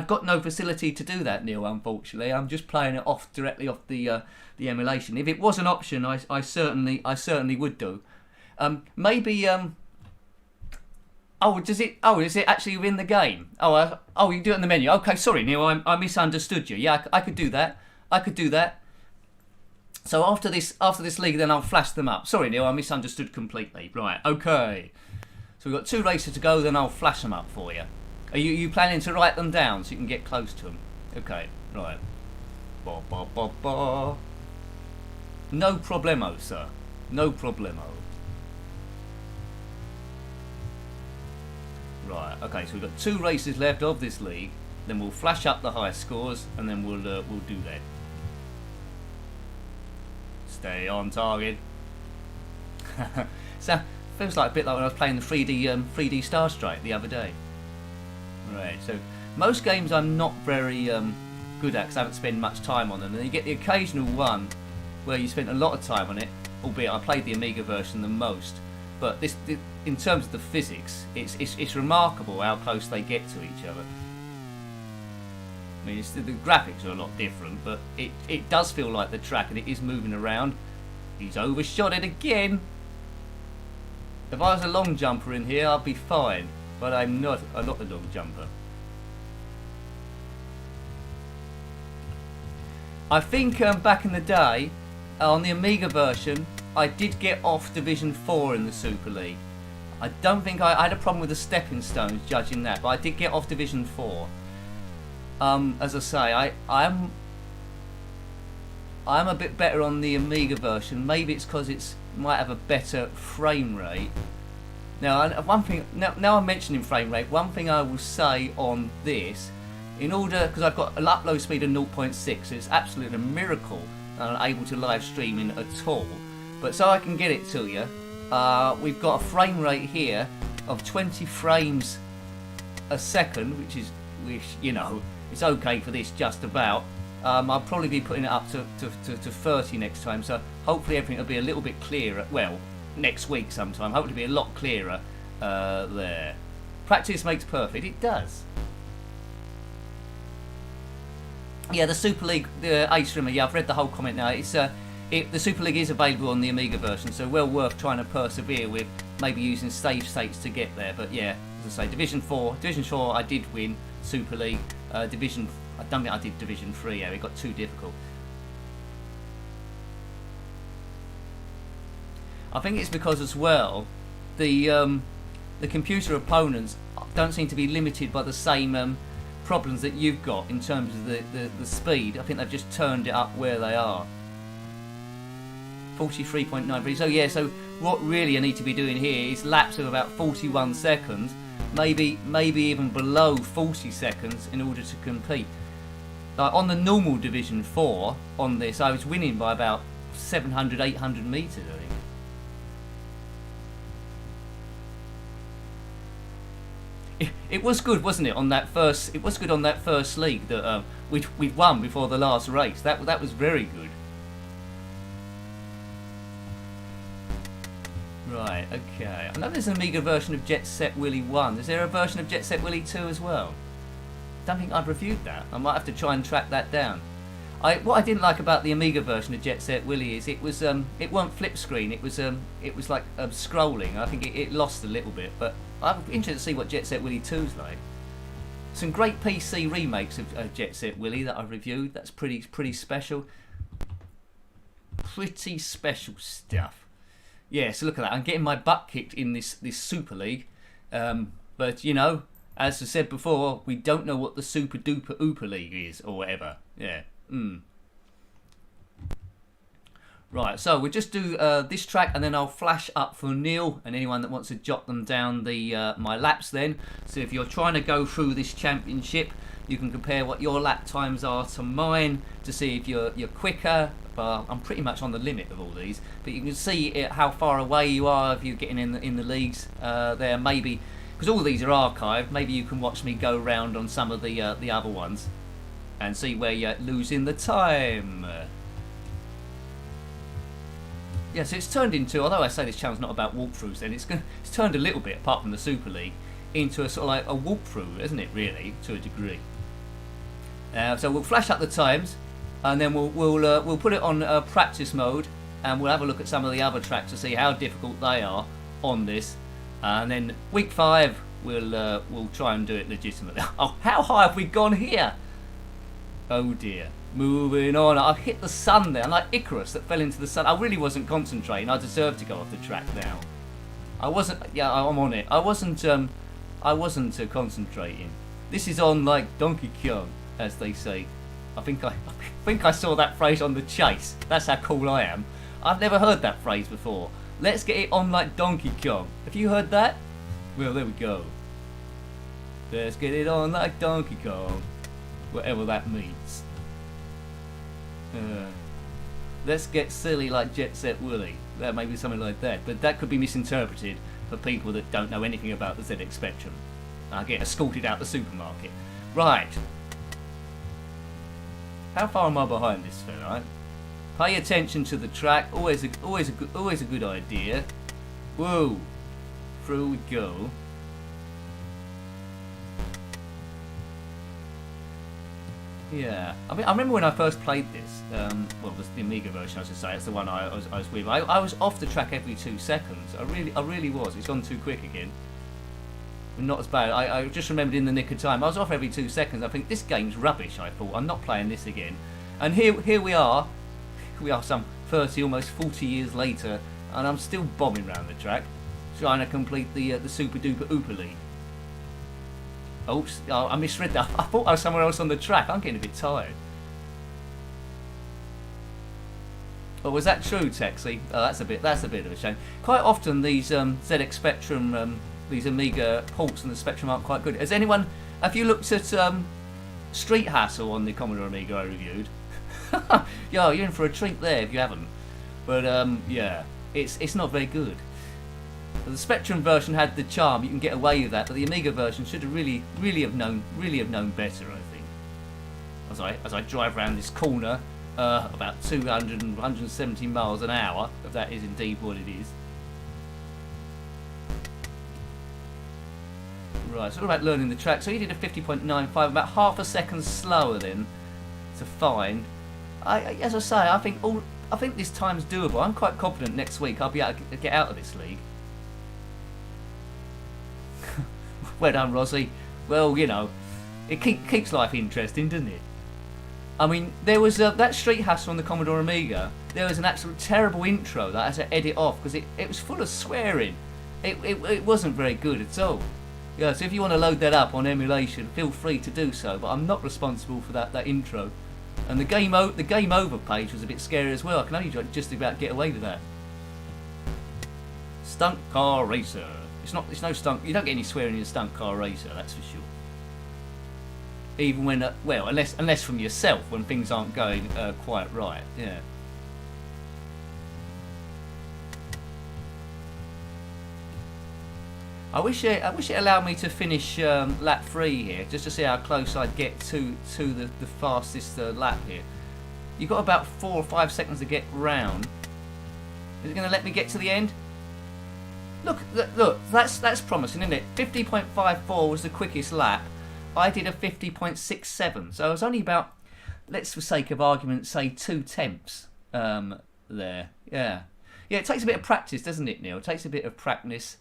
got no facility to do that, Neil. Unfortunately, I'm just playing it off directly off the emulation. If it was an option, I certainly would do. Maybe. Oh, does it? Oh, is it actually within the game? Oh, you do it in the menu. Okay, sorry, Neil. I misunderstood you. Yeah, I could do that. I could do that. So after this league, then I'll flash them up. Sorry, Neil. I misunderstood completely. Right. Okay. So we've got 2 races to go. Then I'll flash them up for you. Are you planning to write them down so you can get close to them? Okay. Right. Ba ba ba ba. No problemo, sir. No problemo. Right, okay, so we've got 2 races left of this league, then we'll flash up the high scores, and then we'll do that. Stay on target. So, feels like a bit like when I was playing the 3D Star Strike the other day. Right, so most games I'm not very good at because I haven't spent much time on them, and then you get the occasional one where you spent a lot of time on it, albeit I played the Amiga version the most. But in terms of the physics, it's remarkable how close they get to each other. I mean, the graphics are a lot different, but it does feel like the track, and it is moving around. He's overshot it again. If I was a long jumper in here, I'd be fine, but I'm not. I'm not a long jumper. I think back in the day, on the Amiga version, I did get off Division 4 in the Super League. I don't think I had a problem with the stepping stones, judging that, but I did get off Division 4. As I say, I'm a bit better on the Amiga version. Maybe it's because it might have a better frame rate. Now, one thing. Now I'm mentioning frame rate. One thing I will say on this, in order, because I've got an upload speed of 0.6, so it's absolutely a miracle that I'm able to live streaming at all. But so I can get it to you, we've got a frame rate here of 20 frames a second, which you know, it's okay for this just about. I'll probably be putting it up to 30 next time, so hopefully everything will be a little bit clearer. Well, next week sometime, hopefully be a lot clearer there. Practice makes perfect, it does. Yeah, the Super League, the A-Streamer, yeah, I've read the whole comment now. It's the Super League is available on the Amiga version, so well worth trying to persevere with, maybe using save states to get there. But yeah, as I say, Division 4 I did win Super League. I don't think I did Division 3, yeah, it got too difficult. I think it's because as well, the computer opponents don't seem to be limited by the same problems that you've got in terms of the speed. I think they've just turned it up where they are. 43.93. So yeah, so what really I need to be doing here is laps of about 41 seconds, maybe even below 40 seconds in order to compete. Like on the normal Division 4 on this, I was winning by about 700, 800 meters, I think. It was good, wasn't it? On that first, it was good on that first league that we won before the last race. That was very good. Right, okay. I know there's an Amiga version of Jet Set Willy 1. Is there a version of Jet Set Willy 2 as well? Don't think I've reviewed that. I might have to try and track that down. What I didn't like about the Amiga version of Jet Set Willy is it weren't flip screen. It was like scrolling. I think it lost a little bit, but I'm interested to see what Jet Set Willy 2's like. Some great PC remakes of Jet Set Willy that I've reviewed. That's pretty special. Pretty special stuff. Yeah, so look at that. I'm getting my butt kicked in this Super League. But, you know, as I said before, we don't know what the Super Duper Ooper League is or whatever. Yeah. Right, so we'll just do this track and then I'll flash up for Neil and anyone that wants to jot them down the my laps then. So if you're trying to go through this championship, you can compare what your lap times are to mine to see if you're quicker. I'm pretty much on the limit of all these, but you can see how far away you are if you're getting in the leagues there. Maybe because all these are archived, maybe you can watch me go round on some of the other ones and see where you're losing the time. Yeah, so it's turned into, although I say this channel's not about walkthroughs, then it's turned a little bit, apart from the Super League, into a sort of like a walkthrough, isn't it? Really, to a degree. So we'll flash up the times, and then we'll put it on practice mode, and we'll have a look at some of the other tracks to see how difficult they are on this, and then week 5 we'll try and do it legitimately. Oh, how high have we gone here? Oh dear. Moving on. I've hit the sun there. I'm like Icarus that fell into the sun. I really wasn't concentrating. I deserve to go off the track now. I wasn't. Yeah, I'm on it. I wasn't concentrating. This is on like Donkey Kong, as they say. I think I saw that phrase on The Chase. That's how cool I am. I've never heard that phrase before. Let's get it on like Donkey Kong. Have you heard that? Well, there we go. Let's get it on like Donkey Kong. Whatever that means. Let's get silly like Jet Set Willy. That may be something like that, but that could be misinterpreted for people that don't know anything about the ZX Spectrum. I get escorted out the supermarket. Right. How far am I behind this fella? Right? Pay attention to the track. Always a good idea. Whoa. Through we go. Yeah, I mean, I remember when I first played this. Well, the Amiga version, I should say. It's the one I was with. I was off the track every 2 seconds. I really was. It's gone too quick again. Not as bad. I just remembered in the nick of time. I was off every 2 seconds. I think this game's rubbish. I thought I'm not playing this again. And here we are. We are some 30, almost 40 years later, and I'm still bombing around the track, trying to complete the Super Duper Ooper League. Oops, I misread that. I thought I was somewhere else on the track. I'm getting a bit tired. Oh, was that true, Texie? Oh, that's a bit of a shame. Quite often these ZX Spectrum, these Amiga ports on the Spectrum aren't quite good. Have you looked at Street Hassle on the Commodore Amiga I reviewed? Yeah, you're in for a treat there if you haven't. But yeah, it's not very good. The Spectrum version had the charm, you can get away with that, but the Amiga version should have really have known better, I think. As I drive around this corner, about 200 and 170 miles an hour, if that is indeed what it is. Right, so what about learning the track? So you did a 50.95, about half a second slower then to find. As I say, I think this time's doable. I'm quite confident next week I'll be able to get out of this league. Well done, Rossi. Well, you know, it keeps life interesting, doesn't it? I mean, there was that Street Hassle on the Commodore Amiga. There was an absolute terrible intro that I had to edit off because it was full of swearing. It wasn't very good at all. Yeah, so if you want to load that up on emulation, feel free to do so. But I'm not responsible for that intro. And the game over page was a bit scary as well. I can only just about get away with that. Stunt Car Racer. It's no stunt. You don't get any swearing in Stunt Car Racer, that's for sure. Even when, well, unless from yourself when things aren't going quite right. Yeah. I wish it allowed me to finish lap 3 here, just to see how close I'd get to the fastest lap here. You've got about 4 or 5 seconds to get round. Is it going to let me get to the end? Look, that's promising, isn't it? 50.54 was the quickest lap. I did a 50.67, so I was only about, let's for sake of argument, say 2 tenths there. Yeah, it takes a bit of practice, doesn't it, Neil? It takes a bit of practice.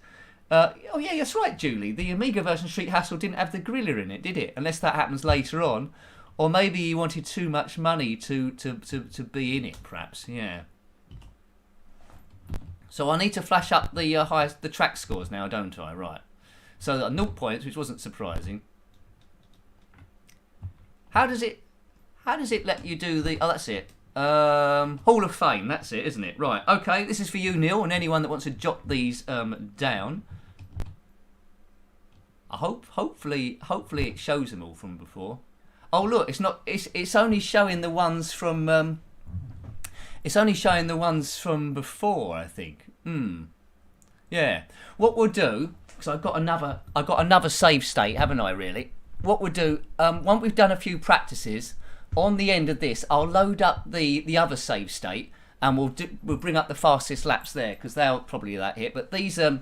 Oh yeah, that's right, Julie. The Amiga version Street Hassle didn't have the griller in it, did it? Unless that happens later on, or maybe you wanted too much money to be in it, perhaps. Yeah. So I need to flash up the track scores now, don't I? Right. So 0 points, which wasn't surprising. How does it let you do the... Oh, that's it. Hall of Fame, that's it, isn't it? Right, okay, this is for you, Neil, and anyone that wants to jot these down. I hopefully it shows them all from before. Oh, look, it's only showing the ones from... it's only showing the ones from before, I think. Yeah. What we'll do, because I've got another save state, haven't I, really? What we'll do, once we've done a few practices, on the end of this, I'll load up the other save state, and we'll bring up the fastest laps there, because they'll probably that hit. But these are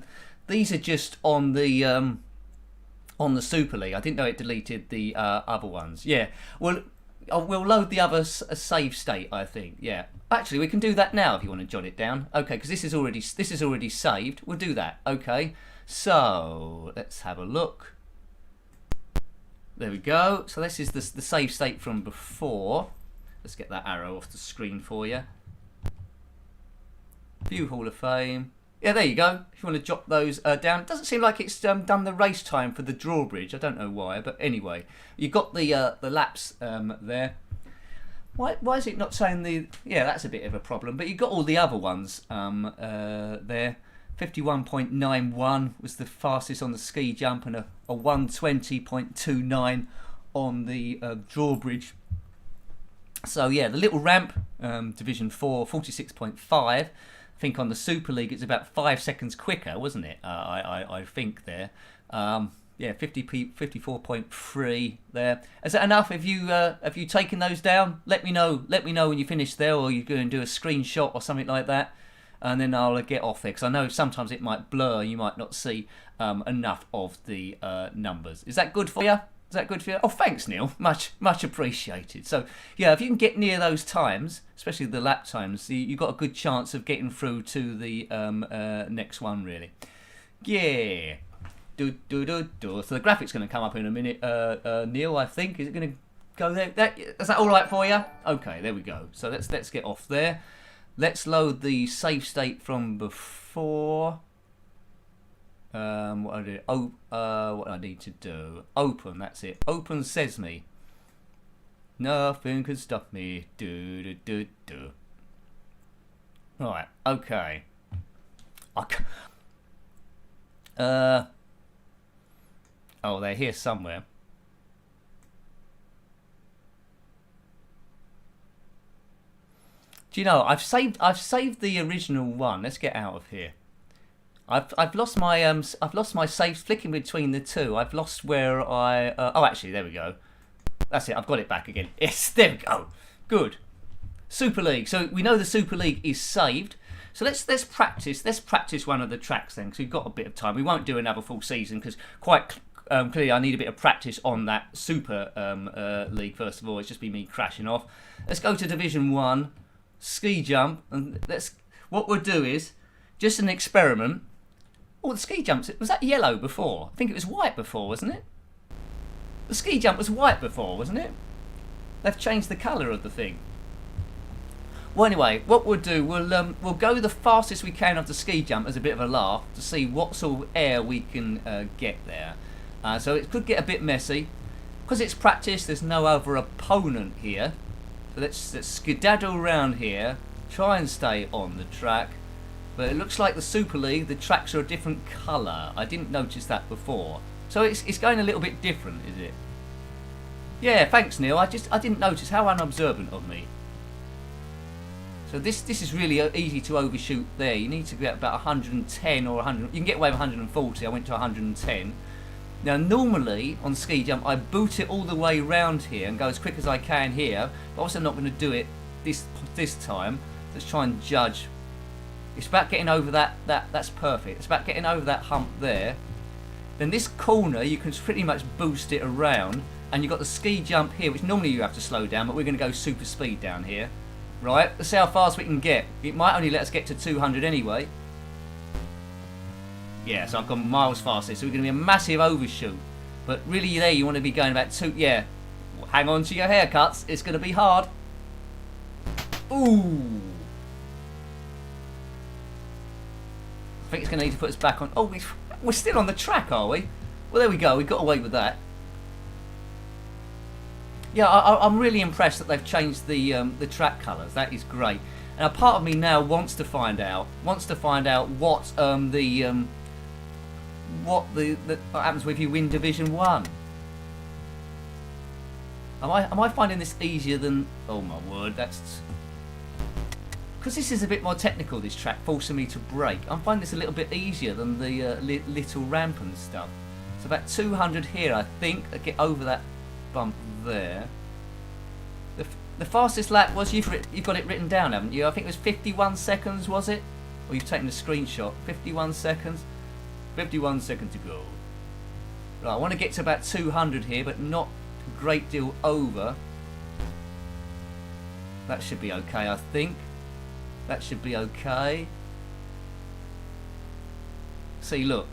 just on the Super League. I didn't know it deleted the other ones. Yeah. Well, we'll load the other save state, I think. Yeah. Actually, we can do that now if you want to jot it down. Okay, because this is already saved. We'll do that. Okay. So let's have a look. There we go. So this is the save state from before. Let's get that arrow off the screen for you. View Hall of Fame. Yeah, there you go. If you want to jot those down. It doesn't seem like it's done the race time for the drawbridge. I don't know why, but anyway, you got the laps there. Why is it not saying the? Yeah, that's a bit of a problem. But you got all the other ones there. 51.91 was the fastest on the ski jump, and a 120.29 on the drawbridge. So yeah, the little ramp, Division 4, 46.5. I think on the Super League it's about 5 seconds quicker, wasn't it? I think there. Yeah, 54.3 there. Is that enough? Have you taken those down? Let me know. Let me know when you finish there, or you're going to do a screenshot or something like that. And then I'll get off there, because I know sometimes it might blur. You might not see enough of the numbers. Is that good for you? Is that good for you? Oh, thanks, Neil. Much appreciated. So, yeah, if you can get near those times, especially the lap times, you've got a good chance of getting through to the next one, really. Yeah. So the graphic's going to come up in a minute, Neil, I think. Is it going to go there? Is that all right for you? Okay, there we go. So let's get off there. Let's load the save state from before. What I need to do. Open, that's it. Open Sesame. Nothing can stop me. Do. Right, okay. Oh, they're here somewhere. Do you know, I've saved the original one. Let's get out of here. I've lost my save, flicking between the two. I've lost where I oh, actually, there we go. That's it. I've got it back again. Yes, there we go. Good. Super League. So we know the Super League is saved. So let's practice. Let's practice one of the tracks then, because we've got a bit of time. We won't do another full season, because quite clearly I need a bit of practice on that Super League first of all. It's just been me crashing off. Let's go to Division 1. Ski jump, and what we'll do is just an experiment. Oh, the ski jump, was that yellow before? I think it was white before, wasn't it? The ski jump was white before, wasn't it? They've changed the colour of the thing. Well, anyway, what we'll do, we'll go the fastest we can of the ski jump as a bit of a laugh to see what sort of air we can get there. So it could get a bit messy. Because it's practice, there's no other opponent here. Let's skedaddle around here, try and stay on the track. But it looks like the Super League, the tracks are a different colour. I didn't notice that before. So it's going a little bit different, is it? Yeah, thanks, Neil. I didn't notice. How unobservant of me. So this is really easy to overshoot there. You need to get about 110 or 100. You can get away with 140. I went to 110. Now normally on ski jump I boot it all the way round here and go as quick as I can here, but obviously I'm not going to do it this time. Let's try and judge. It's about getting over that's perfect. It's about getting over that hump there. Then this corner you can pretty much boost it around, and you've got the ski jump here, which normally you have to slow down, but we're going to go super speed down here. Right, let's see how fast we can get. It might only let us get to 200 anyway. Yeah, so I've gone miles faster, so we're going to be a massive overshoot. But really there you want to be going about 2... Yeah, hang on to your haircuts, it's going to be hard. Ooh. I think it's going to need to put us back on. Oh, we're still on the track, are we? Well, there we go. We got away with that. Yeah, I'm really impressed that they've changed the track colours. That is great. And a part of me now wants to find out what what happens if you win Division 1. Am I finding this easier than? Oh my word, that's because this is a bit more technical. This track forcing me to brake. I'm finding this a little bit easier than the little ramp and stuff. So about 200 here, I think. I get over that bump there. The fastest lap was you've got it written down, haven't you? I think it was 51 seconds, was it? Or you've taken a screenshot. 51 seconds. 51 seconds to go. Right, I want to get to about 200 here, but not a great deal over. That should be okay, I think. That should be okay. See, look.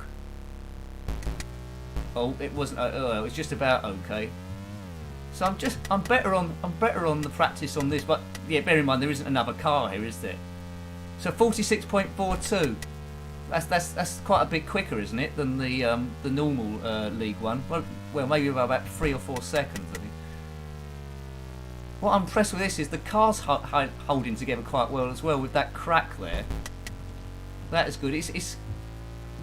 Oh, it wasn't. Oh, it was just about okay. So I'm better on the practice on this, but yeah, bear in mind there isn't another car here, is there? So 46.42. That's quite a bit quicker, isn't it, than the normal League One? Well, maybe about 3 or 4 seconds, I think. What I'm impressed with this is the car's holding together quite well as well with that crack there. That is good. It's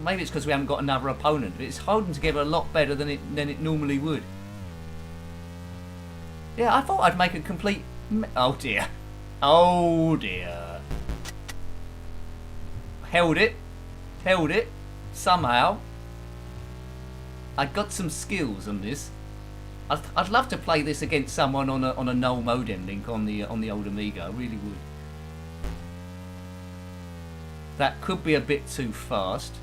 maybe it's because we haven't got another opponent, but it's holding together a lot better than it normally would. Yeah, I thought I'd make a complete... Oh dear. Oh dear. Held it. Somehow. I got some skills on this. I'd love to play this against someone on a null modem link on the old Amiga. I really would. That could be a bit too fast.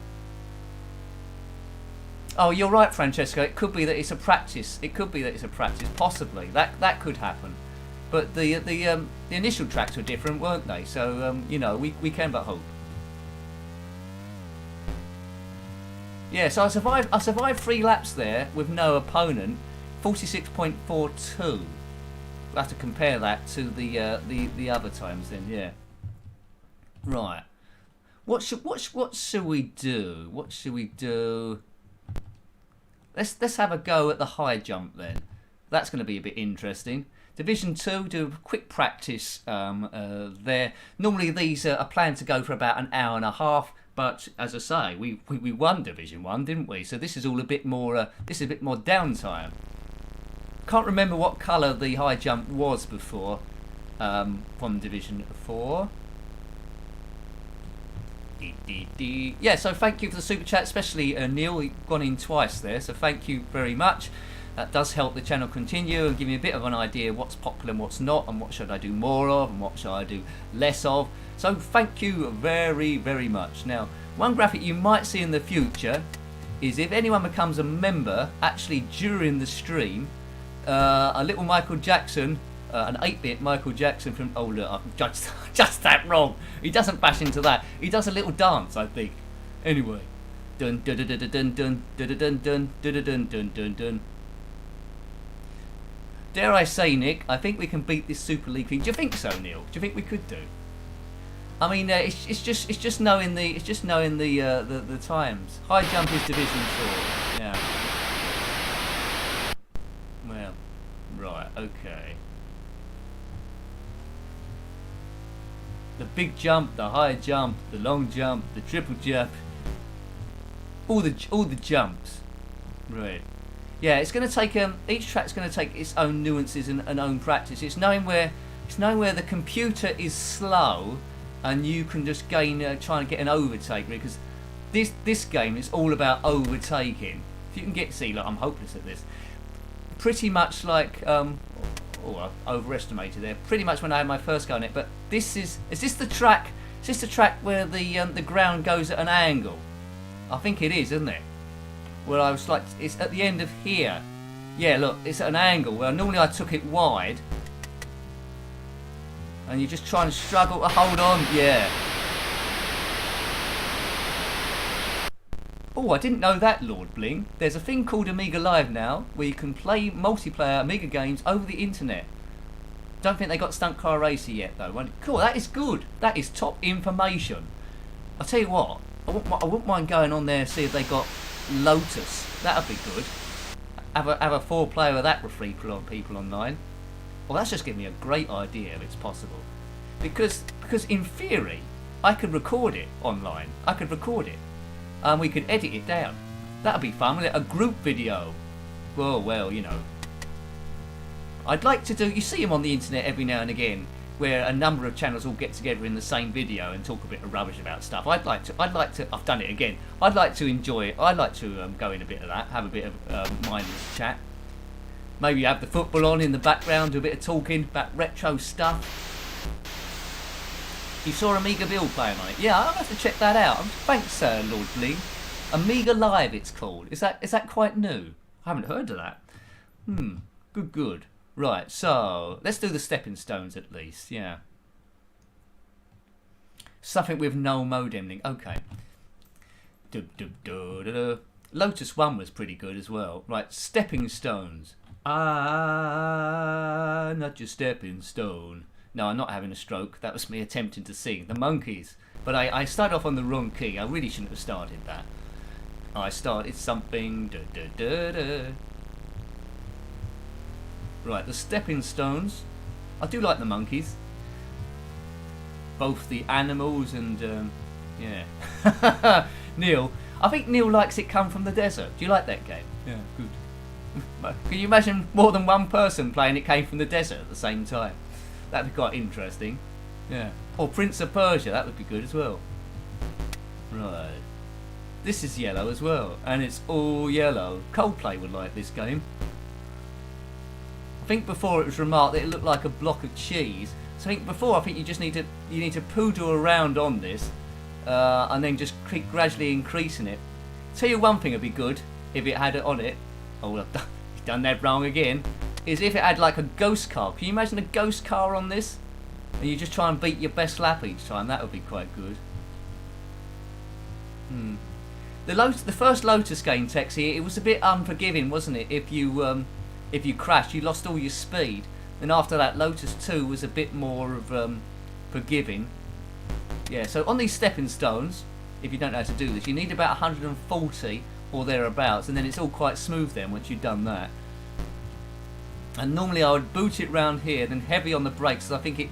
Oh, you're right, Francesco. It could be that it's a practice. Possibly. That could happen. But the initial tracks were different, weren't they? So you know, we can but hope. Yeah. So I survived 3 laps there with no opponent. 46.42. We'll have to compare that to the other times then. Yeah. Right. What should we do? What should we do? Let's have a go at the high jump then. That's going to be a bit interesting. Division 2, do a quick practice there. Normally these are planned to go for about an hour and a half, but as I say, we won Division 1, didn't we? So this is all a bit more. This is a bit more downtime. Can't remember what colour the high jump was before from Division 4. Yeah, so thank you for the super chat, especially Neil. You've gone in twice there, so thank you very much. That does help the channel continue and give me a bit of an idea what's popular and what's not, and what should I do more of and what should I do less of. So thank you very, very much. Now, one graphic you might see in the future is if anyone becomes a member actually during the stream, a little Michael Jackson, an 8-bit Michael Jackson from... Oh look, I've judged that wrong. He doesn't bash into that. He does a little dance, I think. Anyway. Dun dun dun dun dun dun dun dun dun dun dun dun dun dun. Dare I say, Nick, I think we can beat this Super League thing. Do you think so, Neil? Do you think we could do? I mean, it's just knowing the times. High jump is Division 4. Yeah. Well, right, okay. The big jump, the high jump, the long jump, the triple jump, all the jumps, right? Yeah, it's going to take each track's going to take its own nuances and own practice. It's knowing where the computer is slow, and you can just gain try and get an overtake, because this game is all about overtaking. If you can look, I'm hopeless at this. Pretty much like I overestimated there. Pretty much when I had my first go on it, but is this the track? Is this the track where the ground goes at an angle? I think it is, isn't it? Where I was like, it's at the end of here. Yeah, look, it's at an angle. Well, normally I took it wide, and you just try and struggle to hold on. Yeah. Oh, I didn't know that, Lord Bling. There's a thing called Amiga Live now, where you can play multiplayer Amiga games over the internet. Don't think they got Stunt Car RACER yet, though. Cool, that is good. That is top information. I'll tell you what, I wouldn't mind going on there and see if they got Lotus. That'd be good. Have a 4-player of that with 3 people online. Well, that's just giving me a great idea if it's possible. Because in theory, I could record it online. I could record it. And we could edit it down. That'd be fun, wouldn't it? A group video. Well, you know. I'd like to do... You see them on the internet every now and again, where a number of channels all get together in the same video and talk a bit of rubbish about stuff. I'd like to. I've done it again. I'd like to enjoy it. I'd like to go in a bit of that, have a bit of mindless chat. Maybe have the football on in the background, do a bit of talking about retro stuff. You saw Amiga Bill playing on it? Yeah, I'll have to check that out. Thanks, Lord Lee. Amiga Live, it's called. Is that quite new? I haven't heard of that. Good. Right, so let's do the stepping stones at least. Yeah. Something with no modem link. Okay. Lotus 1 was pretty good as well. Right, stepping stones. Not your stepping stone. No, I'm not having a stroke. That was me attempting to sing. The Monkeys. But I started off on the wrong key. I really shouldn't have started that. I started something. Right, the stepping stones. I do like the Monkeys. Both the animals and yeah. Neil. I think Neil likes It Come From the Desert. Do you like that game? Yeah, good. Can you imagine more than one person playing It Came From the Desert at the same time? That'd be quite interesting. Yeah. Or Prince of Persia, that would be good as well. Right. This is yellow as well, and it's all yellow. Coldplay would like this game. I think before it was remarked that it looked like a block of cheese. So I think you just need to poodle around on this, and then just keep gradually increasing it. Tell you one thing would be good if it had it on it. Oh, I've done that wrong again. Is if it had like a ghost car. Can you imagine a ghost car on this? And you just try and beat your best lap each time. That would be quite good. The first Lotus game, Texie, it was a bit unforgiving, wasn't it? If you crashed, you lost all your speed. And after that, Lotus 2 was a bit more of forgiving. Yeah, so on these stepping stones, if you don't know how to do this, you need about 140 or thereabouts, and then it's all quite smooth then once you've done that. And normally I would boot it round here, then heavy on the brakes, because I think it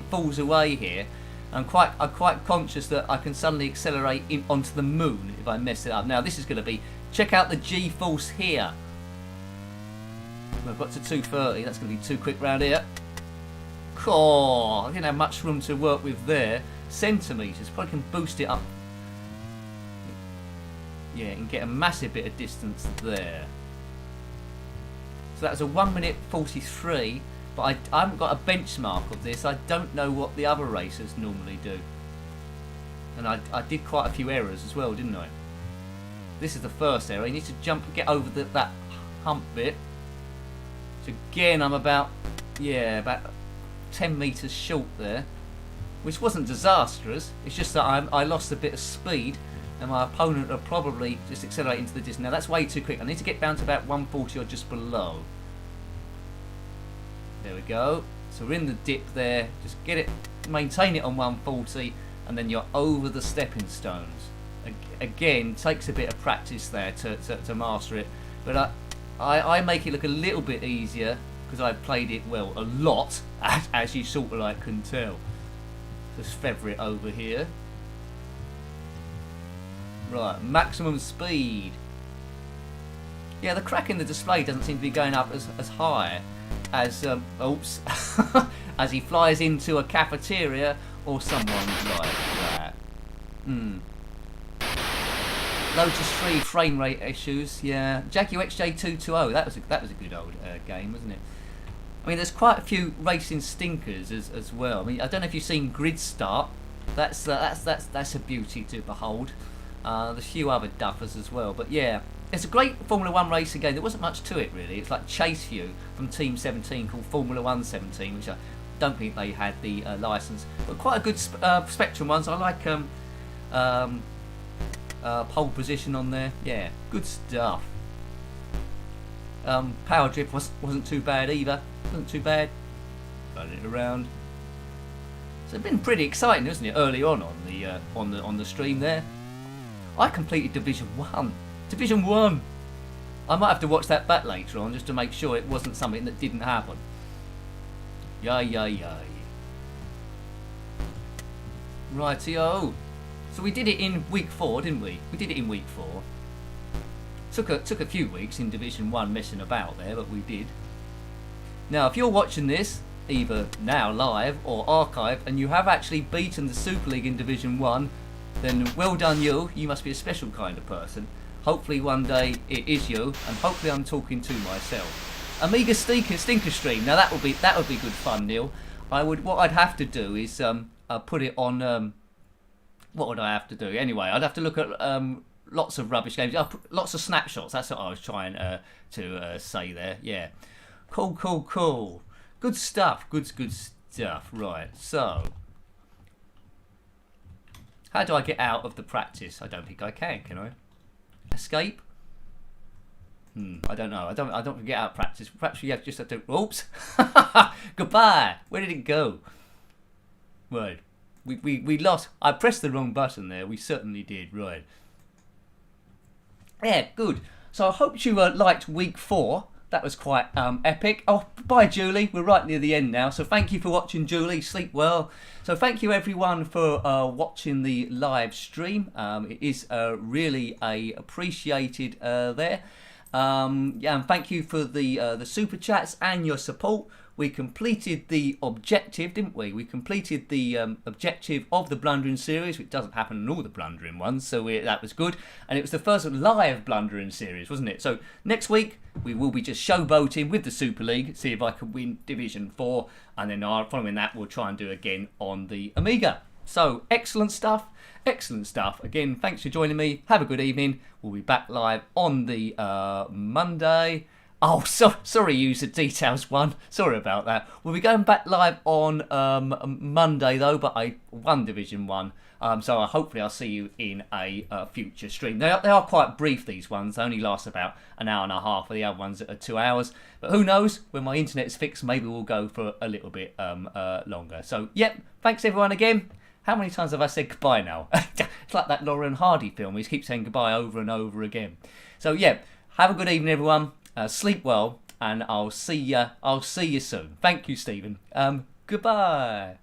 falls away here. I'm quite conscious that I can suddenly accelerate onto the moon if I mess it up. Now this is going to be, check out the G-force here. I've got to 230, that's going to be too quick round here. I didn't have much room to work with there. Centimetres, probably can boost it up. Yeah, and get a massive bit of distance there. So that was a 1 minute 43, but I haven't got a benchmark of this. I don't know what the other racers normally do. And I did quite a few errors as well, didn't I? This is the first error. You need to get over that hump bit. So again, I'm about 10 metres short there, which wasn't disastrous. It's just that I lost a bit of speed, and my opponent will probably just accelerate into the distance. Now that's way too quick. I need to get down to about 140 or just below. There we go. So we're in the dip there. Just get it, maintain it on 140, and then you're over the stepping stones. Again, takes a bit of practice there to master it. But I make it look a little bit easier because I've played it, well, a lot, as you sort of like can tell. Just feather it over here. Right, maximum speed. Yeah, the crack in the display doesn't seem to be going up as high as, as he flies into a cafeteria or someone like that. Lotus 3 frame rate issues, yeah. Jaguar XJ220, that was a good old game, wasn't it? I mean, there's quite a few racing stinkers as well. I mean, I don't know if you've seen Grid Start. That's a beauty to behold. There's a few other duffers as well, but yeah, it's a great Formula 1 racing game. There wasn't much to it really. It's like Chase View from Team 17 called Formula 1 17, which I don't think they had the license, but quite a good Spectrum ones. I like pole position on there. Yeah, good stuff. Power drift wasn't too bad either. Wasn't too bad. Got it around. So it's been pretty exciting, isn't it? Early on the stream there. I completed Division 1. Division 1! I might have to watch that back later on just to make sure it wasn't something that didn't happen. Yay, yay, yay. Rightio. So we did it in week 4, didn't we? We did it in week 4. Took a few weeks in Division 1 messing about there, but we did. Now, if you're watching this, either now live or archive, and you have actually beaten the Super League in Division 1, then well done you. You must be a special kind of person. Hopefully one day it is you, and hopefully I'm talking to myself. Amiga Stinker Stream. Now that would be good fun, Neil. What I'd have to do is put it on. What would I have to do? Anyway, I'd have to look at lots of rubbish games. Lots of snapshots. That's what I was trying to say there. Yeah. Cool. Good stuff. Good stuff. Right. So, how do I get out of the practice? I don't think I can I? Escape? I don't know. I don't get out of practice. Perhaps you just have to. Oops. Goodbye. Where did it go? Right. We lost. I pressed the wrong button there. We certainly did. Right. Yeah, good. So I hope you liked week 4. That was quite epic. Oh, bye, Julie. We're right near the end now. So thank you for watching, Julie. Sleep well. So thank you, everyone, for watching the live stream. It is really appreciated there. Yeah, and thank you for the super chats and your support. We completed the objective, didn't we? We completed the objective of the Blundering series, which doesn't happen in all the Blundering ones, so that was good. And it was the first live Blundering series, wasn't it? So next week, we will be just showboating with the Super League, see if I can win Division 4, and then following that, we'll try and do again on the Amiga. So, excellent stuff. Again, thanks for joining me. Have a good evening. We'll be back live on the Monday. Oh, sorry, user details 1. Sorry about that. We'll be going back live on Monday, though, but I won Division 1. So hopefully I'll see you in a future stream. They are quite brief, these ones. They only last about an hour and a half, the other ones are 2 hours. But who knows? When my internet's fixed, maybe we'll go for a little bit longer. So, yep, thanks everyone again. How many times have I said goodbye now? It's like that Laurel and Hardy film. We keep saying goodbye over and over again. So, yeah, have a good evening, everyone. Sleep well, and I'll see you soon. Thank you, Stephen. Goodbye.